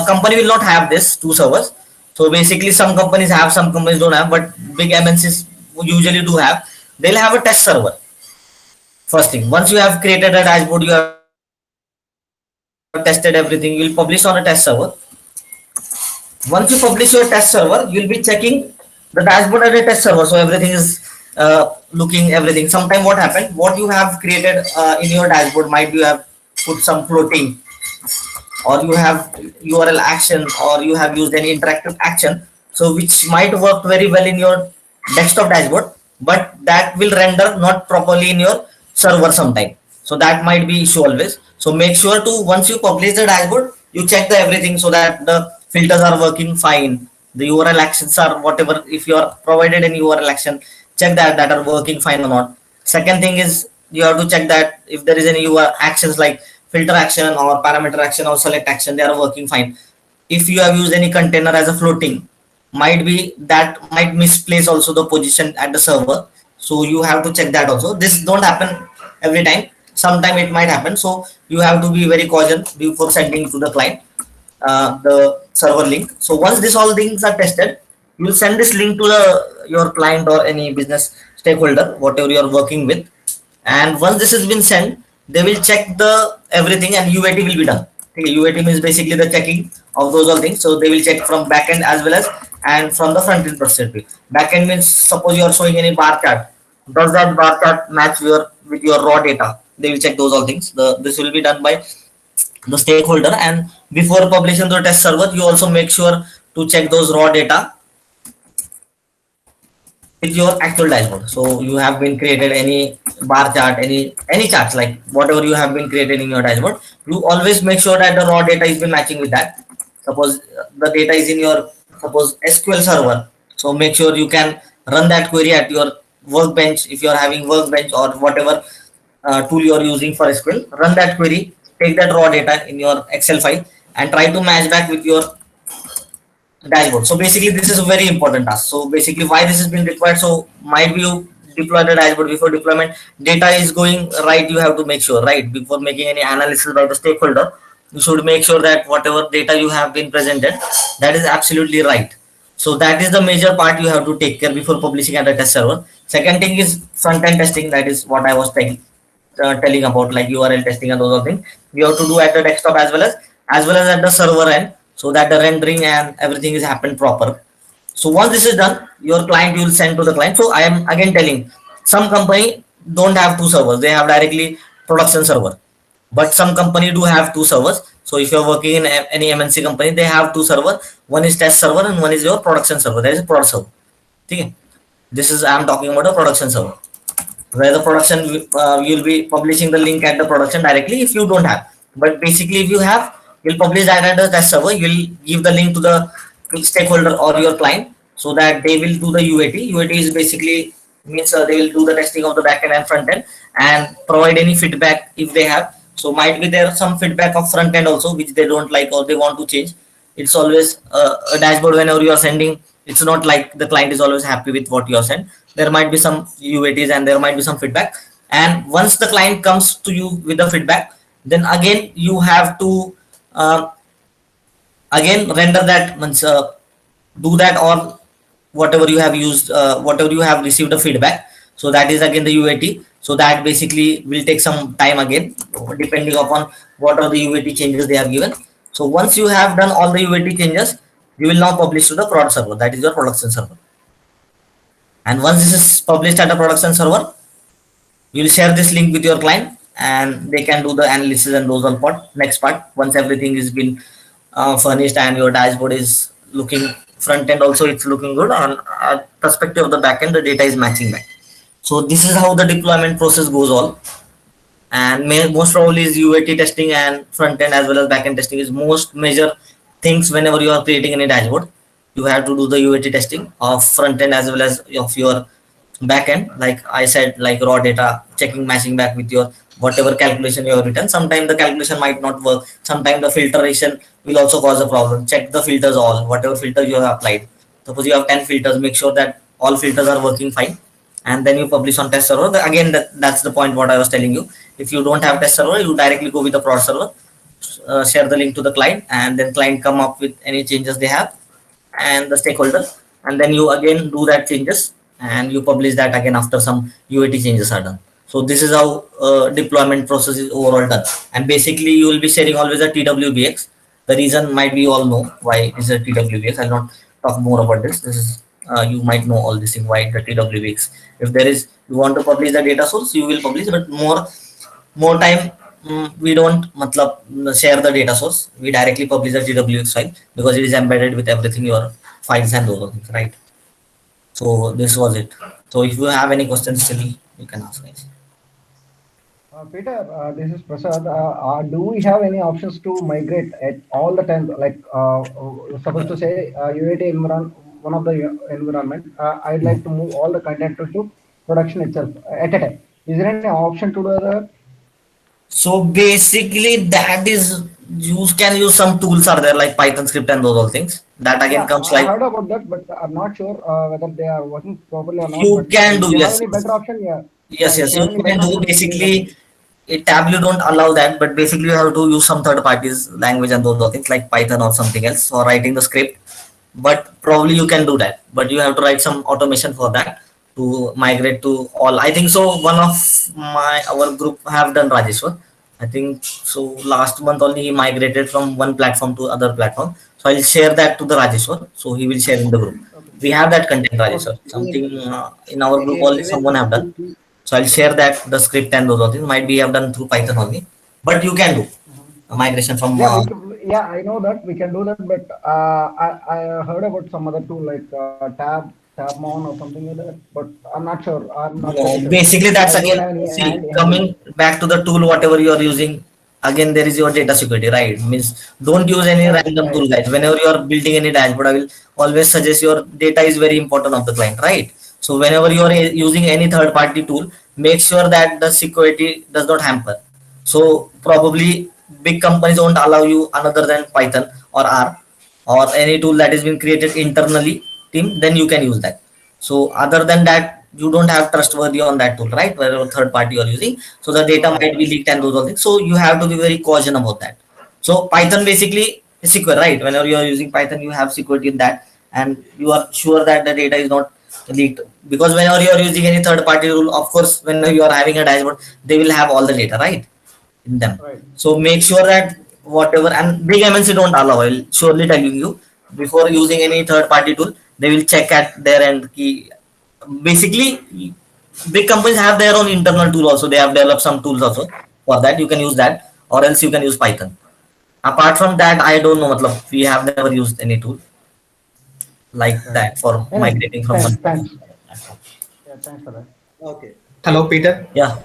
company will not have this two servers. So basically, some companies have, some companies don't have, but big MNCs usually do have. They'll have a test server. First thing, once you have created a dashboard, you have tested everything, you will publish on a test server. Once you publish your test server, you'll be checking the dashboard as a test server. So everything is looking everything. Sometime what happened, what you have created in your dashboard, might you have put some floating, or you have URL action, or you have used any interactive action, so which might work very well in your desktop dashboard, but that will render not properly in your server sometime. So that might be issue always. So make sure to, once you publish the dashboard, you check the everything so that the filters are working fine, the URL actions are whatever, if you are provided any URL action, check that are working fine or not. Second thing is you have to check that if there is any URL actions like filter action or parameter action or select action, they are working fine. If you have used any container as a floating, might be that might misplace also the position at the server. So you have to check that also. This don't happen every time. Sometime it might happen. So you have to be very cautious before sending to the client the server link. So once this all things are tested, you will send this link to the your client or any business stakeholder, whatever you are working with. And once this has been sent, they will check the everything and UAT will be done. Okay, UAT means basically the checking of those all things. So they will check from backend as well as and from the front end perspective. Backend means suppose you are showing any bar chart. Does that bar chart match your with your raw data? They will check those all things. This will be done by the stakeholder, and before publishing the test server, you also make sure to check those raw data with your actual dashboard. So you have been created any bar chart, any charts, like whatever you have been created in your dashboard, you always make sure that the raw data is been matching with that. Suppose the data is in your, suppose SQL server, so make sure you can run that query at your workbench. If you are having workbench or whatever tool you are using for SQL, run that query, take that raw data in your Excel file and try to match back with your dashboard. So basically this is a very important task. So basically why this has been required, so might be you deploy the dashboard, before deployment data is going right, you have to make sure, right, before making any analysis by the stakeholder, you should make sure that whatever data you have been presented, that is absolutely right. So that is the major part you have to take care before publishing at the test server. Second thing is front end testing, that is what I was telling about, like URL testing and those other things we have to do at the desktop as well as at the server end, so that the rendering and everything is happened proper. So once this is done, your client, you will send to the client. So I am again telling, some company don't have two servers, they have directly production server, but some company do have two servers. So if you're working in any MNC company, they have two server, one is test server and one is your production server, that is a prod server. Okay, this is, I am talking about a production server, where the production you'll be publishing the link at the production directly if you don't have. But basically if you have, you'll publish that at the test server, you'll give the link to the stakeholder or your client, so that they will do the UAT is basically means they will do the testing of the backend and front end and provide any feedback if they have. So might be there some feedback of front end also which they don't like or they want to change. It's always a dashboard, whenever you are sending, it's not like the client is always happy with what you are sent. There might be some UATs and there might be some feedback, and once the client comes to you with the feedback, then again you have to again render that means do that, or whatever you have used, whatever you have received a feedback, so that is again the UAT. So that basically will take some time again, depending upon what are the UAT changes they have given. So once you have done all the UAT changes, you will now publish to the prod server, that is your production server. And once this is published at a production server, You'll share this link with your client and they can do the analysis and those all part. Next part, once everything is been furnished and your dashboard is looking front end also it's looking good on perspective of the back end, the data is matching back. So this is how the deployment process goes all. And most probably is UAT testing and front end as well as back end testing is most major things whenever you are creating any dashboard. You have to do the UAT testing of front end as well as of your back end. Like I said, like raw data, checking matching back with your whatever calculation you have written. Sometimes the calculation might not work. Sometimes the filtration will also cause a problem. Check the filters all, whatever filter you have applied. Suppose you have 10 filters, make sure that all filters are working fine. And then you publish on test server. Again, that's the point what I was telling you. If you don't have test server, you directly go with the prod server, share the link to the client, and then client come up with any changes they have and the stakeholder, and then you again do that changes and you publish that again after some UAT changes are done. So this is how deployment process is overall done. And basically you will be sharing always a TWBX. The reason might be you all know why is a TWBX. I'll not talk more about this. This is you might know all this thing why the TWBX. If there is you want to publish the data source, you will publish, but more time we don't share the data source. We directly publish the TWX file because it is embedded with everything your files and those things, right? So this was it. So if you have any questions still, you can ask guys. Peter, this is Prasad. Do we have any options to migrate at all the time? Like, supposed to say, UAT environment, one of the environment, I'd like to move all the content to production itself at a time. Is there any option to do that? So basically, that is you can use some tools are there like Python script and those all things. That again comes I like heard about that, but I'm not sure whether they are working properly or not. you But can do if you yes. have any better option, yeah. Yes, Yeah, yes, if you have you any can better do option, basically. Tableau don't allow that, but basically you have to use some third parties language and those things like Python or something else or writing the script. But probably you can do that, but you have to write some automation for that to migrate to all. I think so. One of our group have done Rajeshwar. I think so. Last month only he migrated from one platform to other platform. So I'll share that to the Rajeshwar. So he will share in the group. We have that content, Rajeshwar. Something in our group only someone have done. So I'll share that the script and those things might be have done through Python only, but you can do a migration from. Yeah, I know that we can do that, but I heard about some other tool like Tabmon or something like that, but I'm not sure. I'm not No, sure. basically that's I don't have again any see coming back to the tool whatever you are using. Again, there is your data security, right? Means don't use any random tool, guys. Whenever you are building any dashboard, I will always suggest your data is very important of the client, right? So whenever you are using any third party tool, make sure that the security does not hamper. So probably big companies don't allow you another than Python or R or any tool that has been created internally team, then you can use that. So other than that, you don't have trustworthy on that tool, right? Whatever third party you are using. So the data might be leaked and those all things. So you have to be very cautious about that. So Python basically is secure, right? Whenever you are using Python, you have security in that and you are sure that the data is not leaked. Because whenever you are using any third party tool, of course, when you are having a dashboard, they will have all the data, right? In them. Right. So make sure that whatever and big MNC don't allow. I'll surely telling you before using any third party tool, they will check at their end key. Basically, big companies have their own internal tool also. They have developed some tools also for that. You can use that, or else you can use Python. Apart from that, I don't know. We have never used any tool like that for migrating from one. Thanks. Yeah, thanks for that. Okay. Hello, Peter. Yeah.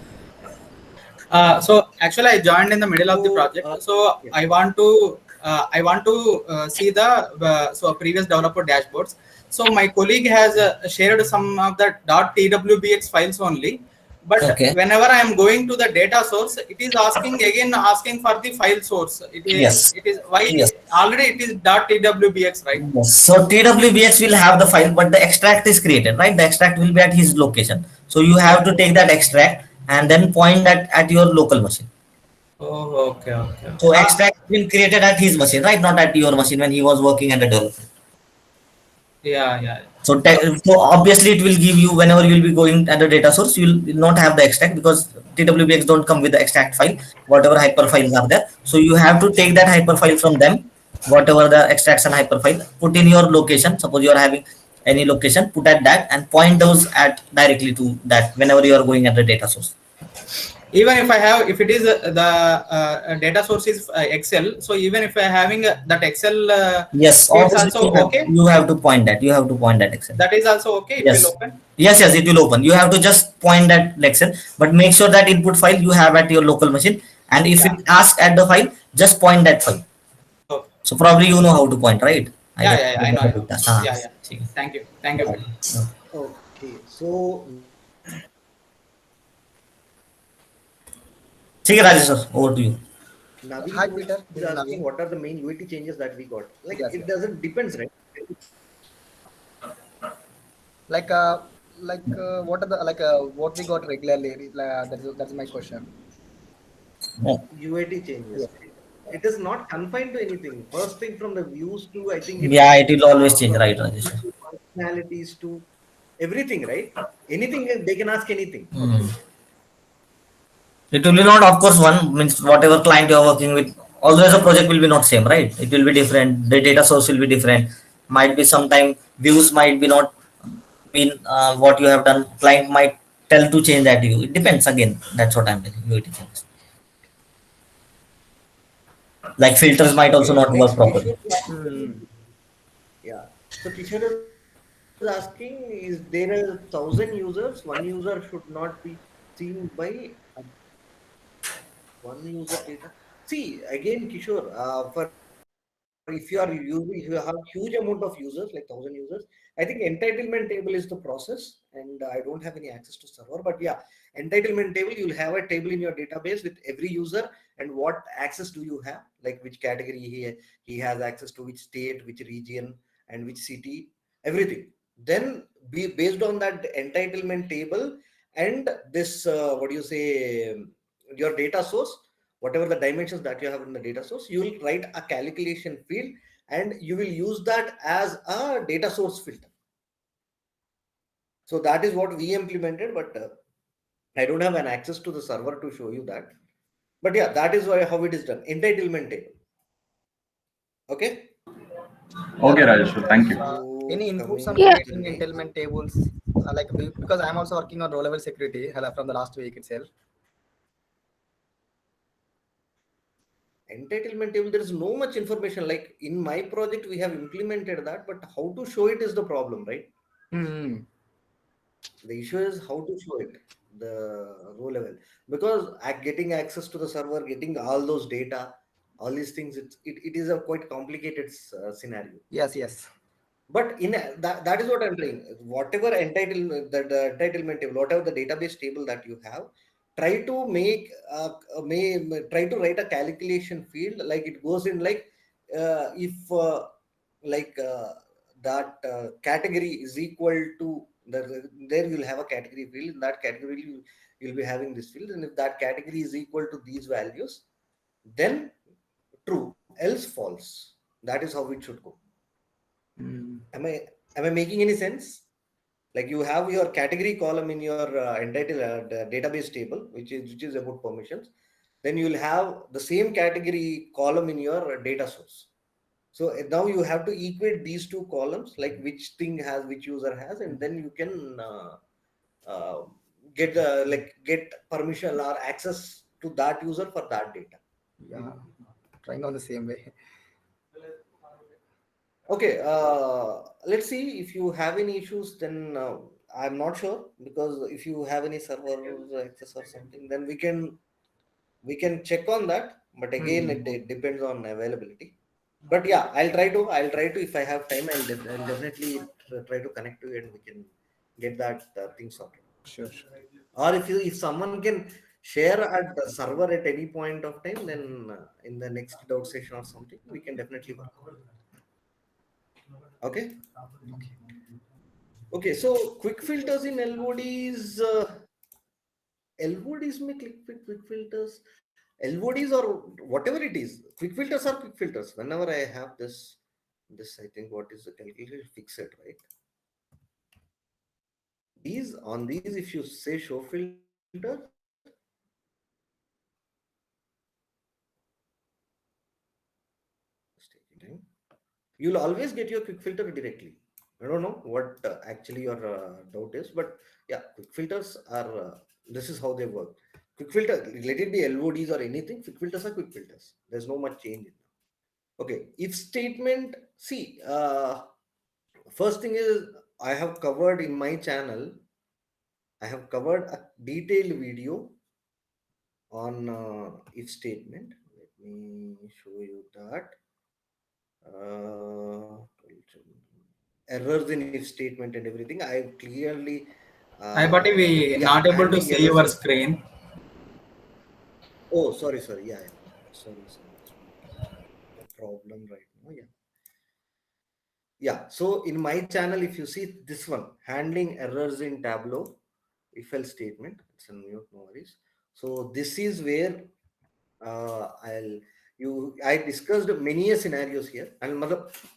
So actually, I joined in the middle of the project. So I want to see the previous developer dashboards. So my colleague has shared some of the .twbx files only. But whenever I am going to the data source, it is asking for the file source. It is already it is .twbx, right? Yes. So TWBX will have the file, but the extract is created, right? The extract will be at his location. So you have to take that extract and then point that at your local machine. Oh, okay. So extract has been created at his machine, right? Not at your machine when he was working at the development. Yeah. So obviously it will give you whenever you will be going at the data source, you will not have the extract because TWBX don't come with the extract file, whatever hyper files are there. So you have to take that hyper file from them, whatever the extracts and hyper file, put in your location. Suppose you are having any location, put at that and point those at directly to that whenever you are going at the data source. Even if I have, if it is the data source is Excel, so even if I having that Excel Yes, sheets obviously also okay, you have to point that. You have to point that Excel. that is also okay. It will Yes. open. Yes, yes, it will open. You have to just point that Excel, but make sure that input file you have at your local machine. And if Yeah. it asks at the file, just point that file. Okay. So probably you know how to point, right? I Yeah, guess. yeah, yeah. I know, I know. Ah, Yeah, yeah. see. Thank you, thank you, buddy. Okay, so See, Rajesh sir, over to you. Naveen Hi, was Peter. This is asking Naveen. what are the main UAT changes that we got. Like Yes, it yes. doesn't depends, right? Like, what are the what we got regularly? That's my question. Oh, UAT changes. Yes. It is not confined to anything. First thing from the views to I think it's yeah, it will always change, from right, Rajesh sir? functionalities to everything, right? Anything they can ask anything. Hmm. It will be not, of course, one means whatever client you are working with. Always the project will be not same, right? It will be different. The data source will be different. Might be sometime views might be not been what you have done. Client might tell to change that view. It depends again. That's what I'm telling you. It changes. Like filters might also Okay, not work next properly. Kishore is Hmm. asking, yeah. So Kishore is asking, is there a 1,000 users? One user should not be seen by one user data. See, again, Kishore, for if you are using, if you have huge amount of users, like 1,000 users, I think entitlement table is the process, and I don't have any access to server. But yeah, entitlement table, you'll have a table in your database with every user and what access do you have, like which category he has access to, which state, which region, and which city, everything. Then based on that entitlement table and this, what do you say, your data source, whatever the dimensions that you have in the data source, you will write a calculation field and you will use that as a data source filter. So that is what we implemented, but I don't have an access to the server to show you that. But yeah, that is why how it is done. Entitlement table. Okay. Yeah. Okay, Rajesh, thank you. Any So inputs on coming Yeah. to the creating next. entitlement tables? Because I'm also working on row level security from the last week itself. Entitlement table, there is no much information. Like in my project, we have implemented that, but how to show it is the problem, right? Hmm. The issue is how to show it, the row level, because getting access to the server, getting all those data, all these things, it is a quite complicated scenario. Yes, yes. But that is what I'm saying. Whatever the entitlement table, whatever the database table that you have, try to make try to write a calculation field, like it goes in like if like that category is equal to there you'll have a category field. In that category you'll be having this field, and if that category is equal to these values, then true, else false. That is how it should go. Hmm. Am I making any sense? Like you have your category column in your entitled database table, which is about permissions. Then you will have the same category column in your data source. So now you have to equate these two columns, like which thing has which user has, and then you can uh, get permission or access to that user for that data. Yeah. Trying on the same way. Okay, let's see if you have any issues. Then I'm not sure, because if you have any server access or something, then we can check on that. But again, Hmm. it depends on availability. But yeah, I'll try to if I have time, I'll definitely try to connect to you and we can get that thing sorted. Sure, sure. Or if someone can share at the server at any point of time, then in the next doubt session or something, we can definitely work on it. Okay. Okay, so quick filters in LODs, LODs make quick filters, LODs or whatever it is. Quick filters are quick filters. Whenever I have this I think what is the calculation? Fix it, right? These on these, if you say show filter, just taking time. You'll always get your quick filter directly. I don't know what actually your doubt is, but yeah, quick filters are this is how they work. Quick filter, let it be LODs or anything, quick filters are quick filters. There's no much change in them. Okay, if statement, see, first thing is, I have covered in my channel, I have covered a detailed video on if statement. Let me show you that. Uh, Errors in if statement and everything. I clearly, Hi, Bhatti, we yeah, not able to handling see errors your in. screen. Oh, sorry. Yeah. Sorry. It's a problem right now. Yeah. Yeah. So in my channel, if you see this one, handling errors in Tableau, if else statement, it's a mute, no worries. So this is where I discussed many scenarios here, and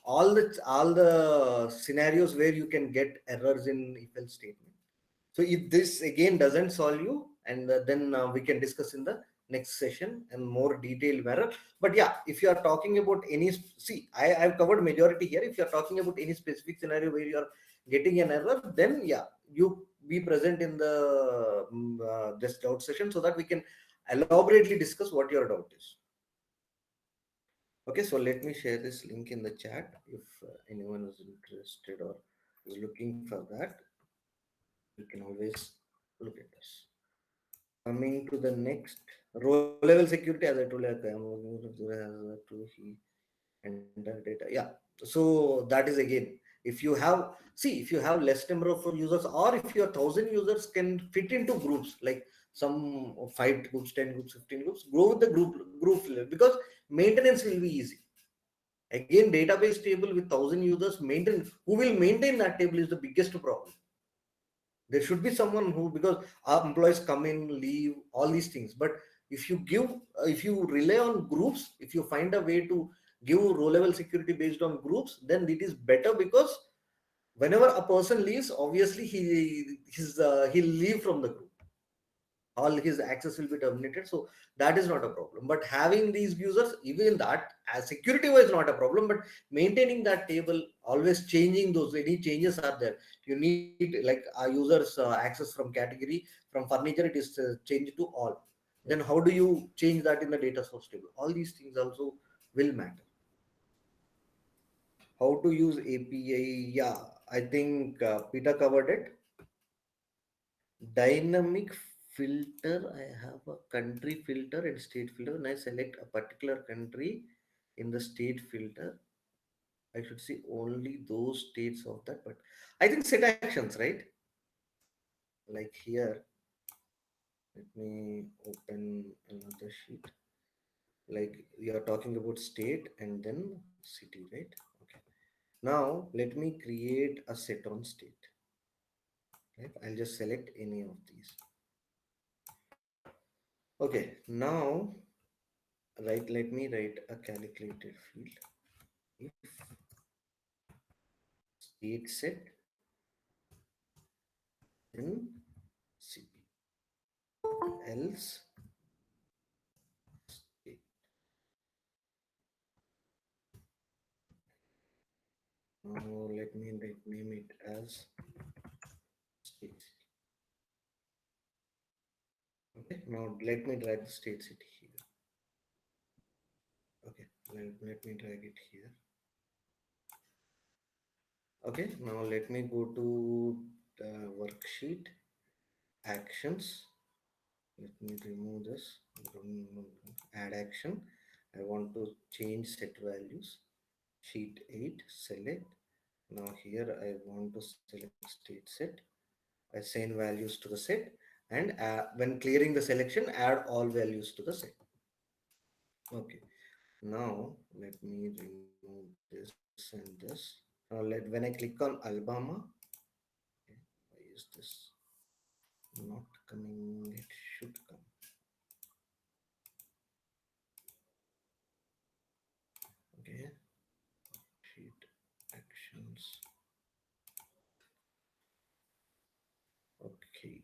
all the scenarios where you can get errors in if else statement. So if this again doesn't solve you, and then we can discuss in the next session and more detailed manner. But yeah, if you are talking about any, see, I've covered majority here. If you are talking about any specific scenario where you are getting an error, then yeah, you be present in the this doubt session so that we can elaborately discuss what your doubt is. Okay, so let me share this link in the chat if anyone is interested or is looking for that. You can always look at this. Coming to the next, row level security, as I told you, and data. Yeah. So that is again, if you have, see, if you have less number of users, or if your 1,000 users can fit into groups, like some 5 groups, 10 groups, 15 groups, grow with the group level, because maintenance will be easy. Again, database table with 1,000 users, who will maintain that table is the biggest problem. There should be someone who, because our employees come in, leave, all these things. But if you if you rely on groups, if you find a way to give row level security based on groups, then it is better, because whenever a person leaves, obviously he'll leave from the group. All his access will be terminated. So that is not a problem. But having these users, even that, as security wise, not a problem. But maintaining that table, always changing those, any changes are there. You need, like, a users access from category, from furniture, it is changed to all. Then how do you change that in the data source table? All these things also will matter. How to use API? Yeah, I think Peter covered it. Dynamic filter, I have a country filter and state filter. When I select a particular country in the state filter, I should see only those states of that. But I think set actions, right? Like here, let me open another sheet. Like you are talking about state and then city, right? Okay. Now let me create a set on state. Right? I'll just select any of these. Okay. Now, right, let me write a calculated field. If state set, then city, else state. Now let me name it as state. Okay, now let me drag the state city here. Okay, let me drag it here. Okay, now let me go to the worksheet, actions. Let me remove this, add action. I want to change set values, sheet 8, select. Now here I want to select state set. I assign values to the set, and when clearing the selection, add all values to the set. Okay. Now let me remove this and this. Now when I click on Alabama, okay, why is this not coming? It should come. Okay. Sheet actions. Okay.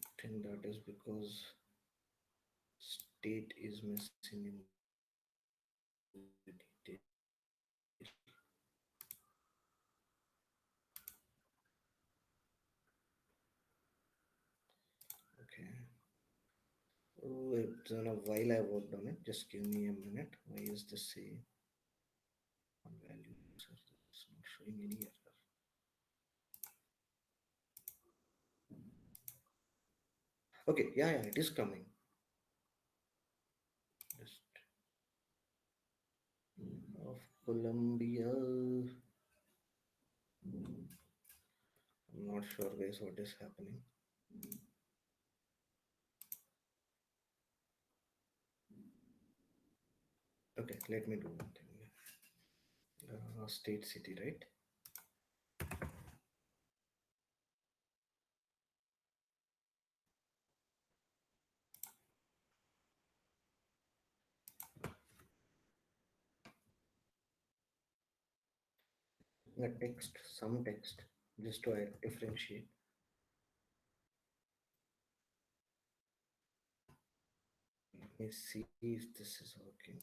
I think that is because state is missing in the detail. it's been a while I worked on it. Just give me a minute. Why is this saying on value? It's not showing any error. Okay, yeah, it is coming. Just of Colombia. I'm not sure, guys, what is happening. Okay, let me do one thing. State city, right? The text, some text, just to differentiate. Let me see if this is working.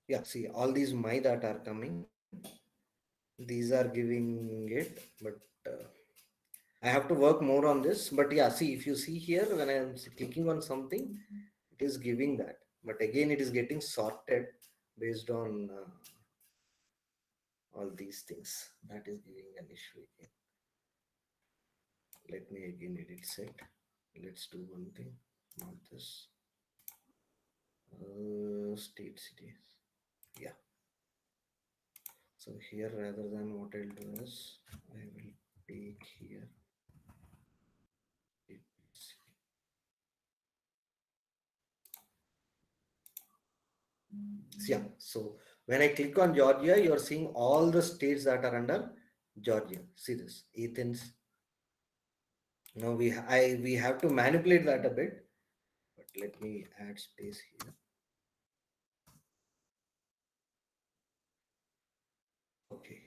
Yeah, see, all these my that are coming. These are giving it, but I have to work more on this. But yeah, see, if you see here, when I'm clicking on something, it is giving that. But again, it is getting sorted based on all these things. That is giving an issue again. Let me again edit set. Let's do one thing, not this. State cities. Yeah. So here, rather than what I'll do is, I will take here. Yeah, so when I click on Georgia, you're seeing all the states that are under Georgia. See this, Athens. Now we have to manipulate that a bit, but let me add space here. Okay,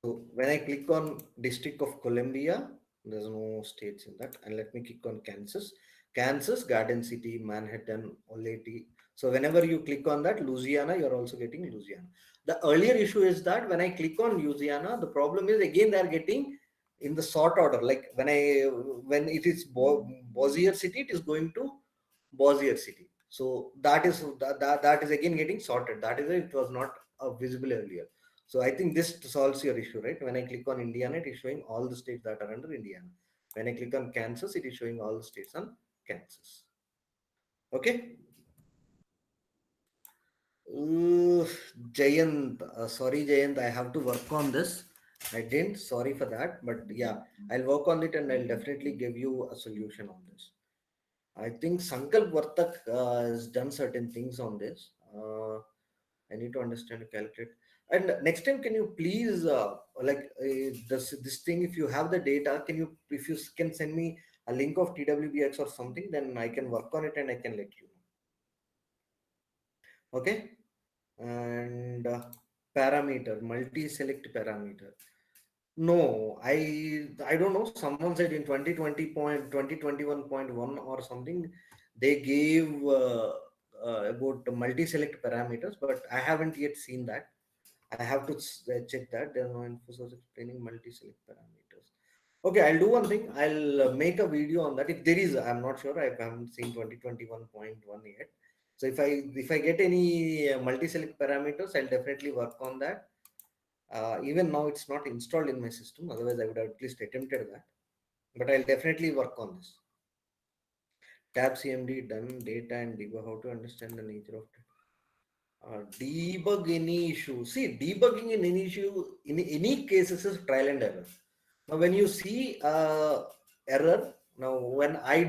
so when I click on District of Columbia, there's no states in that, and let me click on Kansas, Garden City, Manhattan, Olathe. So whenever you click on that, Louisiana, you're also getting Louisiana. The earlier issue is that when I click on Louisiana, the problem is again they're getting in the sort order. Like when it is Bossier City, it is going to Bossier City. So that is again getting sorted. That is why it was not visible earlier. So I think this solves your issue, right? When I click on Indiana, it is showing all the states that are under Indiana. When I click on Kansas, it is showing all the states on Kansas. Okay. Jayant, sorry Jayant, I have to work on this. I didn't, sorry for that, but yeah, I'll work on it and I'll definitely give you a solution on this. I think Sankalp Vartak has done certain things on this. I need to understand and calculate. And next time, can you please this thing? If you have the data, if you can send me a link of TWBX or something, then I can work on it and I can let you know. Okay. And parameter, multi-select parameter. No, I don't know. Someone said in 2021.1 or something, they gave about multi-select parameters, but I haven't yet seen that. I have to check that. There are no infos explaining multi-select parameters. Okay, I'll do one thing. I'll make a video on that. If there is, I'm not sure. I haven't seen 2021.1 yet. So if I get any multi-select parameters, I'll definitely work on that. Even now it's not installed in my system. Otherwise, I would have at least attempted that. But I'll definitely work on this. Tab CMD done, data and debug. How to understand the nature of debug any issue. See, debugging in any issue, in any cases is trial and error. Now, when you see error, now when I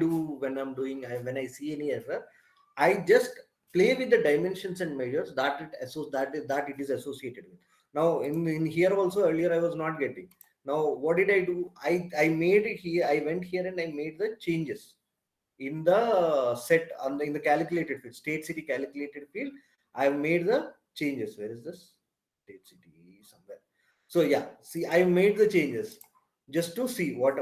see any error, I just play with the dimensions and measures that it is associated with. Now, in here also earlier I was not getting. Now, what did I do? I made it here. I went here and I made the changes in the set in the calculated field, state city calculated field. I've made the changes. Where is this? State city somewhere. So yeah, see, I made the changes just to see what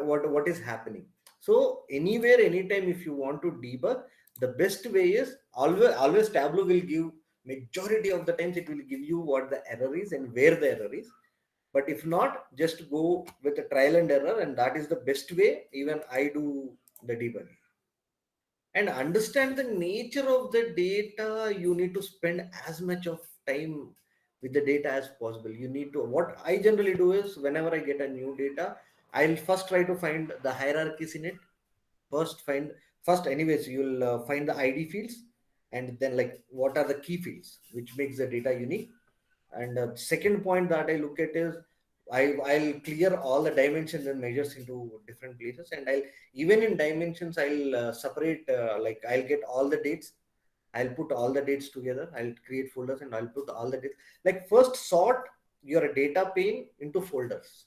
is happening. So anywhere, anytime, if you want to debug, the best way is always Tableau will give, majority of the times it will give you what the error is and where the error is. But if not, just go with a trial and error, and that is the best way. Even I do the debugging. And understand the nature of the data. You need to spend as much of time with the data as possible. You need to, what I generally do is, whenever I get a new data, I'll first try to find the hierarchies in it. First anyways, you'll find the ID fields, and then like what are the key fields which makes the data unique. And second point that I look at is, I'll clear all the dimensions and measures into different places, and I'll, even in dimensions, I'll separate, like I'll get all the dates. I'll put all the dates together. I'll create folders and I'll put all the dates. Like first sort your data pane into folders,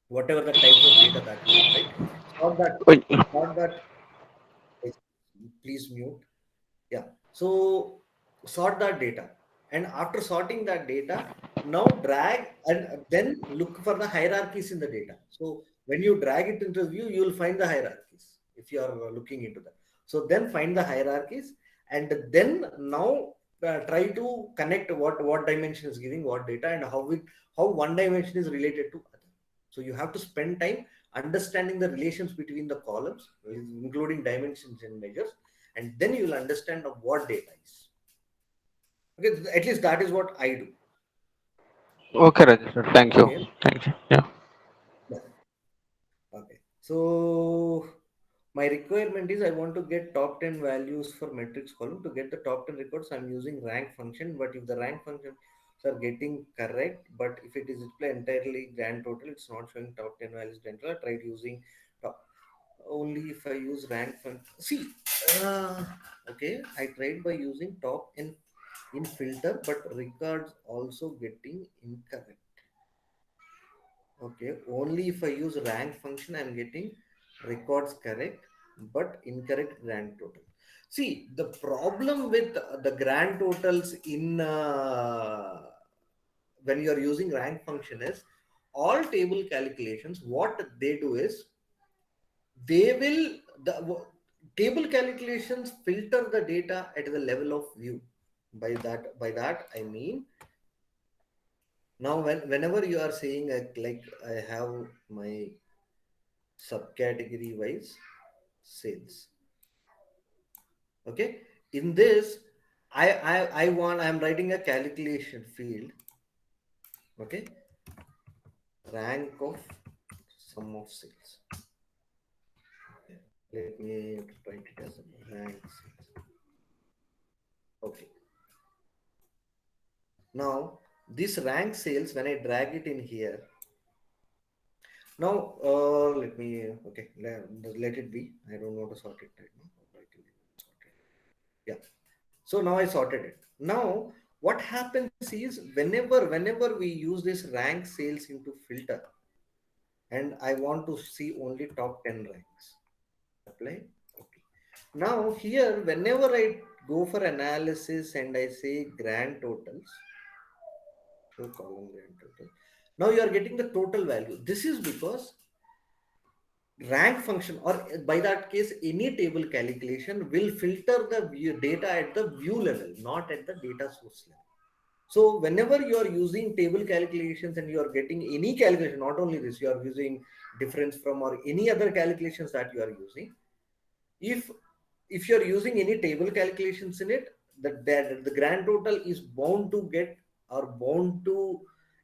whatever the types of data that you have, right? Sort that. Please mute. Yeah. So sort that data. And after sorting that data, now drag and then look for the hierarchies in the data. So when you drag it into view, you will find the hierarchies if you are looking into that. So then find the hierarchies, and then now try to connect what dimension is giving what data, and how one dimension is related to other. So you have to spend time understanding the relations between the columns, including dimensions and measures, and then you will understand of what data is. Okay, at least that is what I do. Okay, Rajesh, thank you. Okay. Thank you. Yeah. Okay. So my requirement is, I want to get top 10 values for matrix column. To get the top 10 records, I'm using rank function. But if the rank function are getting correct, but if it is display entirely grand total, it's not showing top 10 values grand total. I tried using top, only if I use rank function. See, okay, I tried by using top in filter, but records also getting incorrect. Okay, only if I use rank function, I'm getting records correct, but incorrect grand total. See, the problem with the grand totals in when you are using rank function is, all table calculations, what they do is, they will, the table calculations filter the data at the level of view. By that I mean, now whenever you are saying like I have my subcategory wise sales. Okay, in this I'm writing a calculation field. Okay, rank of sum of sales. Let me write it as a rank sales. Okay, now this rank sales, when I drag it in here, now let me, okay, let it be. I don't want to sort it right now. Yeah, so now I sorted it. Now what happens is, whenever we use this rank sales into filter, and I want to see only top 10 ranks, apply. Okay, now here whenever I go for analysis and I say grand totals, show column grand total, now you are getting the total value. This is because rank function, or by that case any table calculation, will filter the data at the view level, not at the data source level. So whenever you are using table calculations and you are getting any calculation, not only this, you are using difference from or any other calculations that you are using, if you are using any table calculations in it, that the grand total is bound to get, or bound to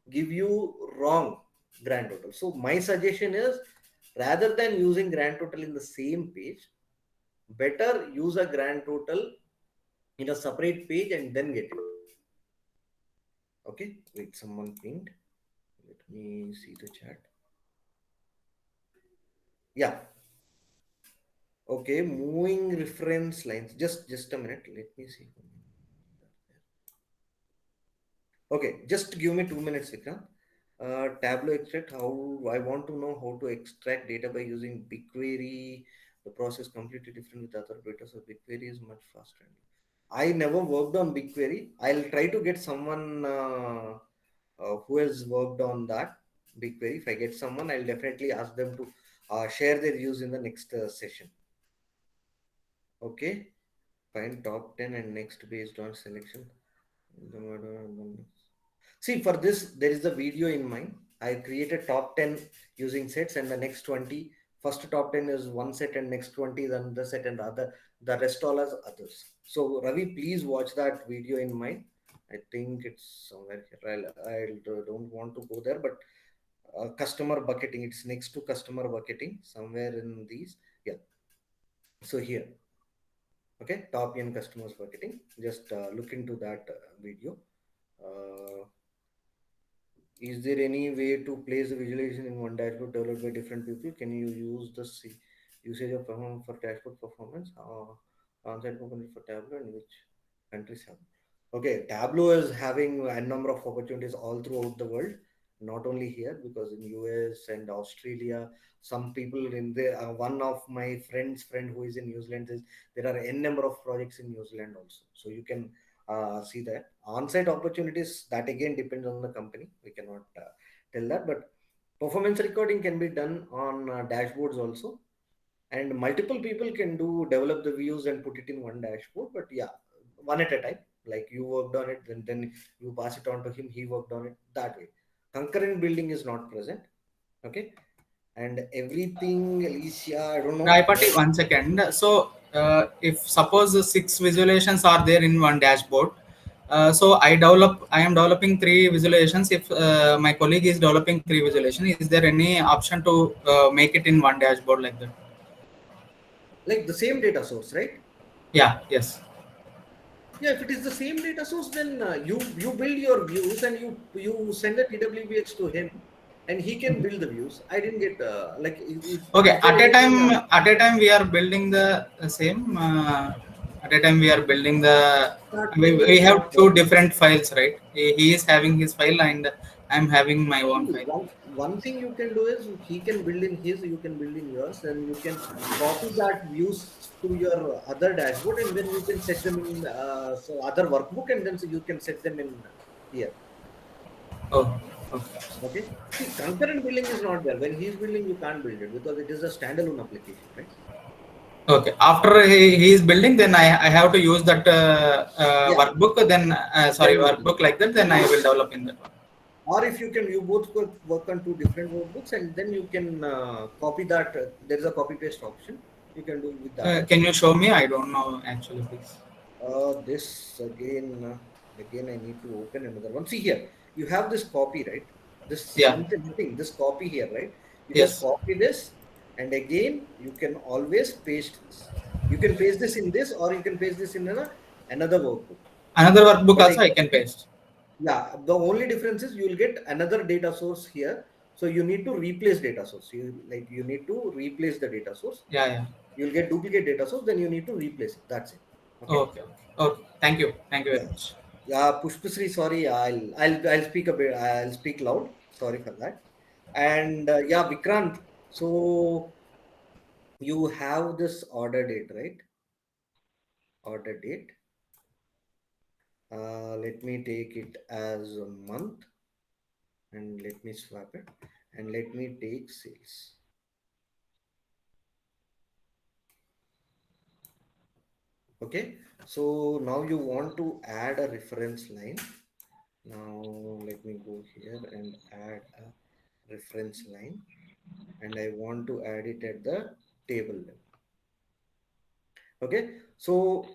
give you wrong grand total. So my suggestion is, rather than using grand total in the same page, better use a grand total in a separate page and then get it. Okay, wait, someone pinged. Let me see the chat. Yeah. Okay, moving reference lines. Just a minute. Let me see. Okay, just give me 2 minutes, Vikram. Tableau extract. How I want to know how to extract data by using BigQuery. The process completely different with other data, so BigQuery is much faster. I never worked on BigQuery. I'll try to get someone who has worked on that BigQuery. If I get someone, I'll definitely ask them to share their views in the next session. Okay, find top 10 and next based on selection. See, for this, there is a video in mind. I created top 10 using sets, and the next 20, first top 10 is one set, and next 20 is another set, and the rest all as others. So Ravi, please watch that video in mine. I think it's somewhere here. I don't want to go there, but customer bucketing, it's next to customer bucketing somewhere in these. Yeah. So here, okay, top end customers bucketing. Just look into that video. Uh, Is there any way to place the visualization in one dashboard developed by different people? Can you use the usage of performance for dashboard performance? On-site component for Tableau, and which countries have? Okay, Tableau is having a number of opportunities all throughout the world, not only here, because in US and Australia, some people in the one of my friend who is in New Zealand says there are n number of projects in New Zealand also. So you can see that on-site opportunities, that again depends on the company. We cannot tell that, but performance recording can be done on dashboards also, and multiple people can develop the views and put it in one dashboard. But yeah, one at a time. Like you worked on it, then you pass it on to him, he worked on it, that way. Concurrent building is not present. Okay, and everything, Alicia, I don't know. Raipati, 1 second. So, if suppose 6 visualizations are there in one dashboard, so I am developing 3 visualizations. If my colleague is developing 3 visualizations, is there any option to make it in one dashboard like that? Like the same data source, right? Yeah. Yes. Yeah, if it is the same data source, then you build your views and you send a TWBX to him, and he can build the views. I didn't get like Okay. is there anything, At a time, we are building the same. At a time, we are building the. We have 2 different files, right? He is having his file, and I'm having my own file. one thing you can do is he can build in his, you can build in yours, and you can copy that views to your other dashboard, and then you can set them in so other workbook, and then so you can set them in here. Oh. Okay. Okay. See, concurrent building is not there. When he's building, you can't build it because it is a standalone application, right? Okay. After he is building, then I have to use that Yeah. workbook. Then workbook like that. Then I will develop in that one. Or if you both work on 2 different workbooks, and then you can copy that. There is a copy paste option. You can do with that. Can you show me? I don't know actually, please. This again, I need to open another one. See here, you have this copy, right? This nothing. This copy here, right? You just copy this, and again you can always paste this. You can paste this in this, or you can paste this in another workbook. Another workbook also I can paste. Yeah, the only difference is you will get another data source here. So you need to replace data source. You need to replace the data source. Yeah. You'll get duplicate data source, then you need to replace it. That's it. Okay. Thank you very much. Yeah, Pushpasri, sorry, I'll speak a bit. I'll speak loud. Sorry for that. And yeah, Vikrant. So you have this order date, right? Order date. Let me take it as a month, and let me swap it, and let me take sales. Okay, so now you want to add a reference line. Now let me go here and add a reference line, and I want to add it at the table level. Okay, so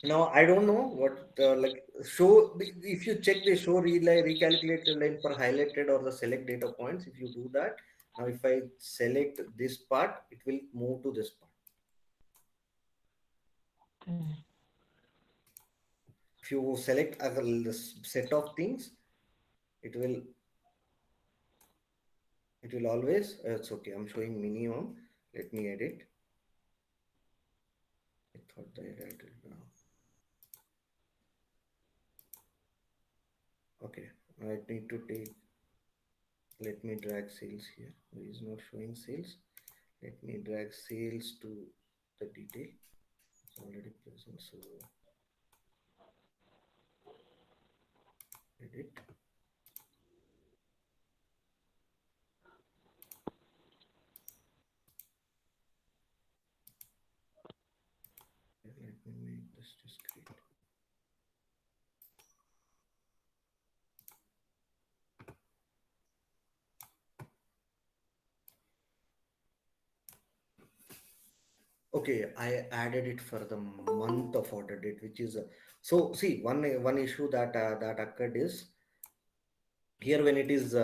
now I don't know what like show. If you check the show recalculated line per highlighted or the select data points, if you do that, now if I select this part, it will move to this part. If you select a set of things, it will always, it's okay. I'm showing minimum. Let me edit. I thought I edited now. Okay, I need to take, let me drag sales here. It is not showing sales. Let me drag sales to the detail. It's already present, so edit. Let me make this discrete. Okay, I added it for the month of order date, which is so. See, one issue that occurred is here when it is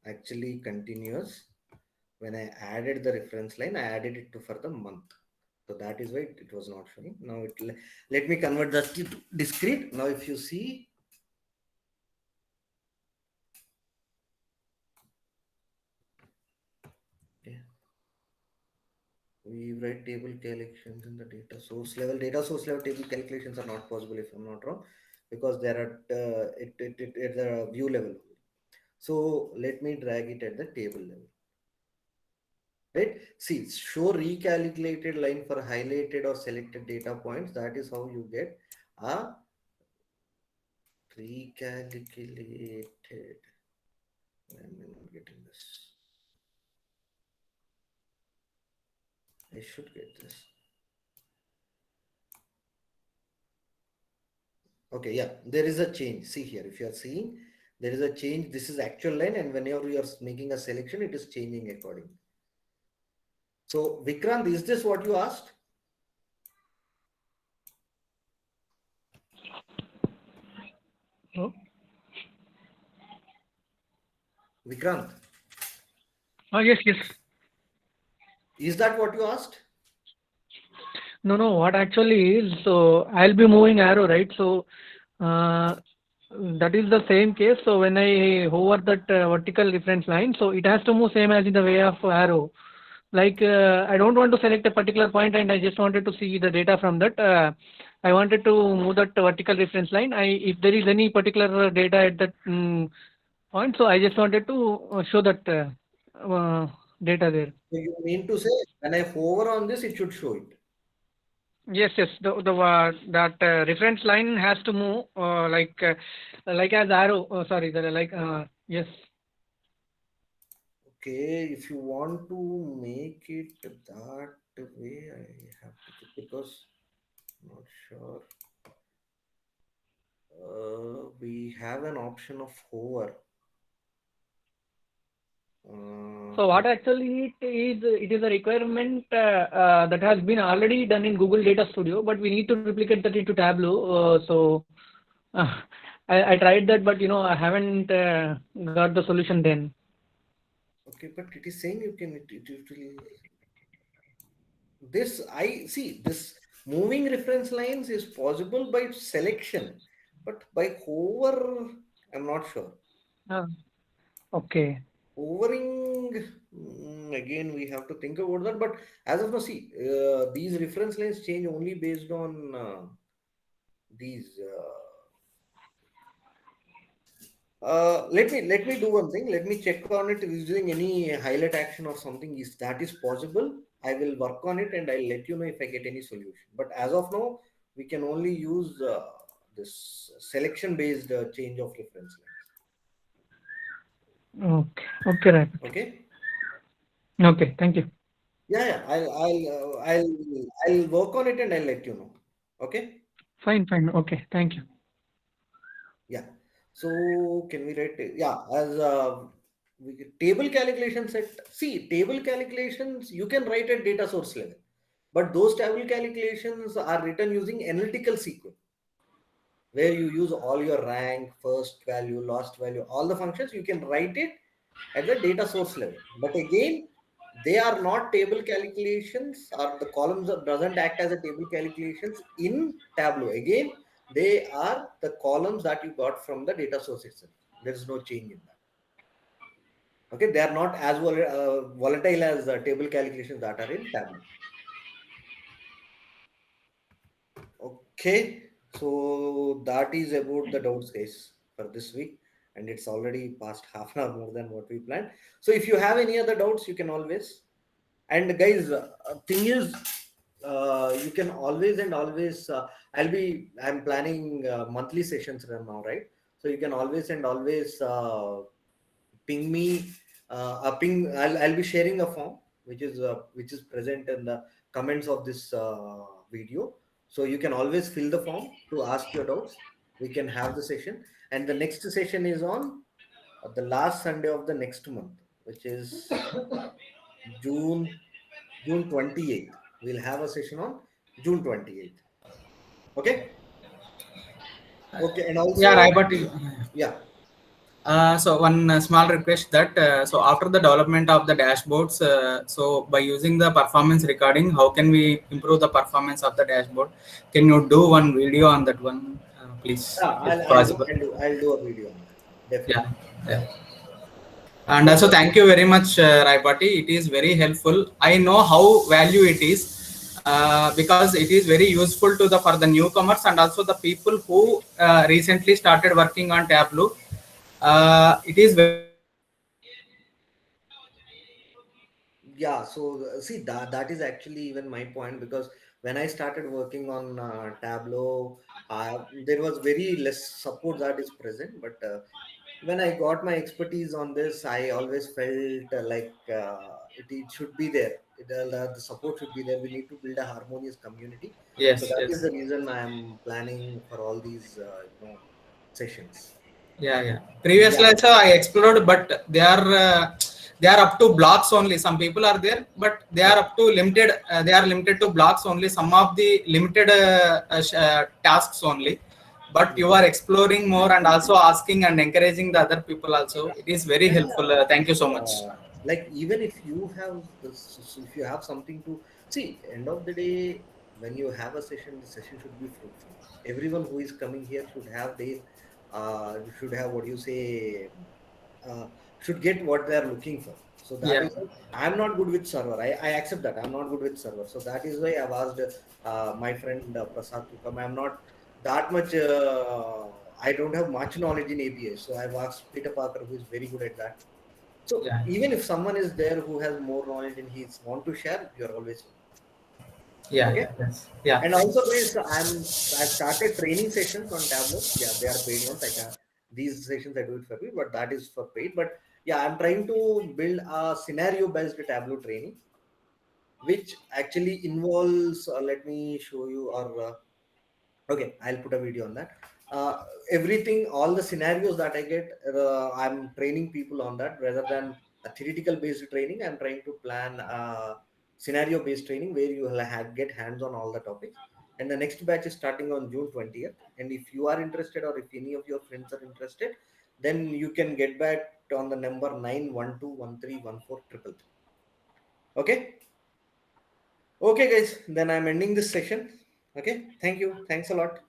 actually continuous. When I added the reference line, I added it to for the month. So that is why it was not showing. Now let me convert that to discrete. Now if you see, okay, we write table calculations in the data source level. Data source level table calculations are not possible if I'm not wrong, because they are at the view level. So let me drag it at the table level. Right? See, show recalculated line for highlighted or selected data points. That is how you get a recalculated. I'm not getting this. I should get this. Okay, yeah, there is a change. See here, if you are seeing, there is a change. This is actual line, and whenever you are making a selection, it is changing according. So, Vikrant, is this what you asked? Oh, Vikrant, yes, yes. is that what you asked? No, no. What actually is, so I'll be moving arrow, right? So uh, that is the same case. So when I hover that vertical reference line, so it has to move same as in the way of arrow. Like I don't want to select a particular point, and I just wanted to see the data from that. I wanted to move that vertical reference line. If there is any particular data at that point, so I just wanted to show that data there. So you mean to say when I hover on this, it should show it. Yes, yes. That reference line has to move like as arrow. Sorry, yes. Okay, if you want to make it that way, I have to check because I'm not sure. We have an option of hover. So what actually it is a requirement that has been already done in Google Data Studio, but we need to replicate that into Tableau. Uh, I tried that, but I haven't got the solution then. Okay, but it is saying you can it will this I see this moving reference lines is possible by selection, but by hover, I'm not sure. Uh, okay. Hovering, again, we have to think about that. But as of now, see, these reference lines change only based on these. Let me do one thing. Let me check on it using any highlight action or something. Is that is possible? I will work on it and I'll let you know if I get any solution. But as of now, we can only use this selection based change of reference lines. Okay. Okay. Right. Okay. Okay. Thank you. Yeah. I'll work on it and I'll let you know. Okay. Fine. Fine. Okay. Thank you. Yeah. So can we write? Yeah. As table calculation set. See, table calculations you can write at data source level, but those table calculations are written using analytical SQL, where you use all your rank, first value, last value, all the functions. You can write it at the data source level. But again, they are not table calculations, or the columns doesn't act as a table calculations in Tableau. Again, they are the columns that you got from the data source itself. There is no change in that. Okay, they are not as volatile as table calculations that are in Tableau. Okay, so that is about the doubts, guys, for this week, and it's already past half an hour more than what we planned. So if you have any other doubts, you can always. And guys, thing is, you can always and always. I'm planning monthly sessions now, right? So you can always and always ping me. I'll be sharing a form which is present in the comments of this video. So you can always fill the form to ask your doubts. We can have the session, and the next session is on the last Sunday of the next month, which is June 28th. We'll have a session on June 28th. Okay. Okay, and also Yeah, right, but yeah. So one small request that so after the development of the dashboards, so by using the performance recording, how can we improve the performance of the dashboard? Can you do one video on that one, please, Yeah, if possible? I'll do a video on that. Definitely. Yeah. And also, thank you very much, Raipati. It is very helpful. I know how value it is because it is very useful to the for the newcomers and also the people who recently started working on Tableau. It is very Yeah, so see that is actually even my point, because when I started working on Tableau, there was very less support that is present. But when I got my expertise on this, I always felt it should be there. The support should be there. We need to build a harmonious community. So yes, that is yes. the reason I am planning for all these sessions. Yeah. Previously Yeah. also I explored, but they are up to blocks only. Some people are there, but they are up to limited. They are limited to blocks only. Some of the limited tasks only. But you are exploring more and also asking and encouraging the other people also. It is very And helpful. Thank you so much. like even if you have if you have something to see, end of the day, when you have a session, the session should be fruitful. Everyone who is coming here should have their should have what you say uh, should get what they are looking for. So that Yeah. is, I'm not good with server. I accept that I'm not good with server. So that is why I've asked my friend Prasad to come. I'm not that much. I don't have much knowledge in API. So I've asked Peter Parker, who is very good at that. So Yeah. even if someone is there who has more knowledge and he's want to share, you're always Yeah. okay. Yes. Yeah. And also, guys, I've started training sessions on Tableau. Yeah, they are paid ones. I can these sessions I do it for free, but that is for paid. But yeah, I'm trying to build a scenario-based Tableau training, which actually involves. Let me show you. Or okay, I'll put a video on that. Everything, all the scenarios that I get, I'm training people on that rather than a theoretical based training. I'm trying to plan scenario based training where you will get hands on all the topics. And the next batch is starting on June 20th. And if you are interested, or if any of your friends are interested, then you can get back on the number 9121314333. Okay. Okay, guys. Then I'm ending this session. Okay. Thank you. Thanks a lot.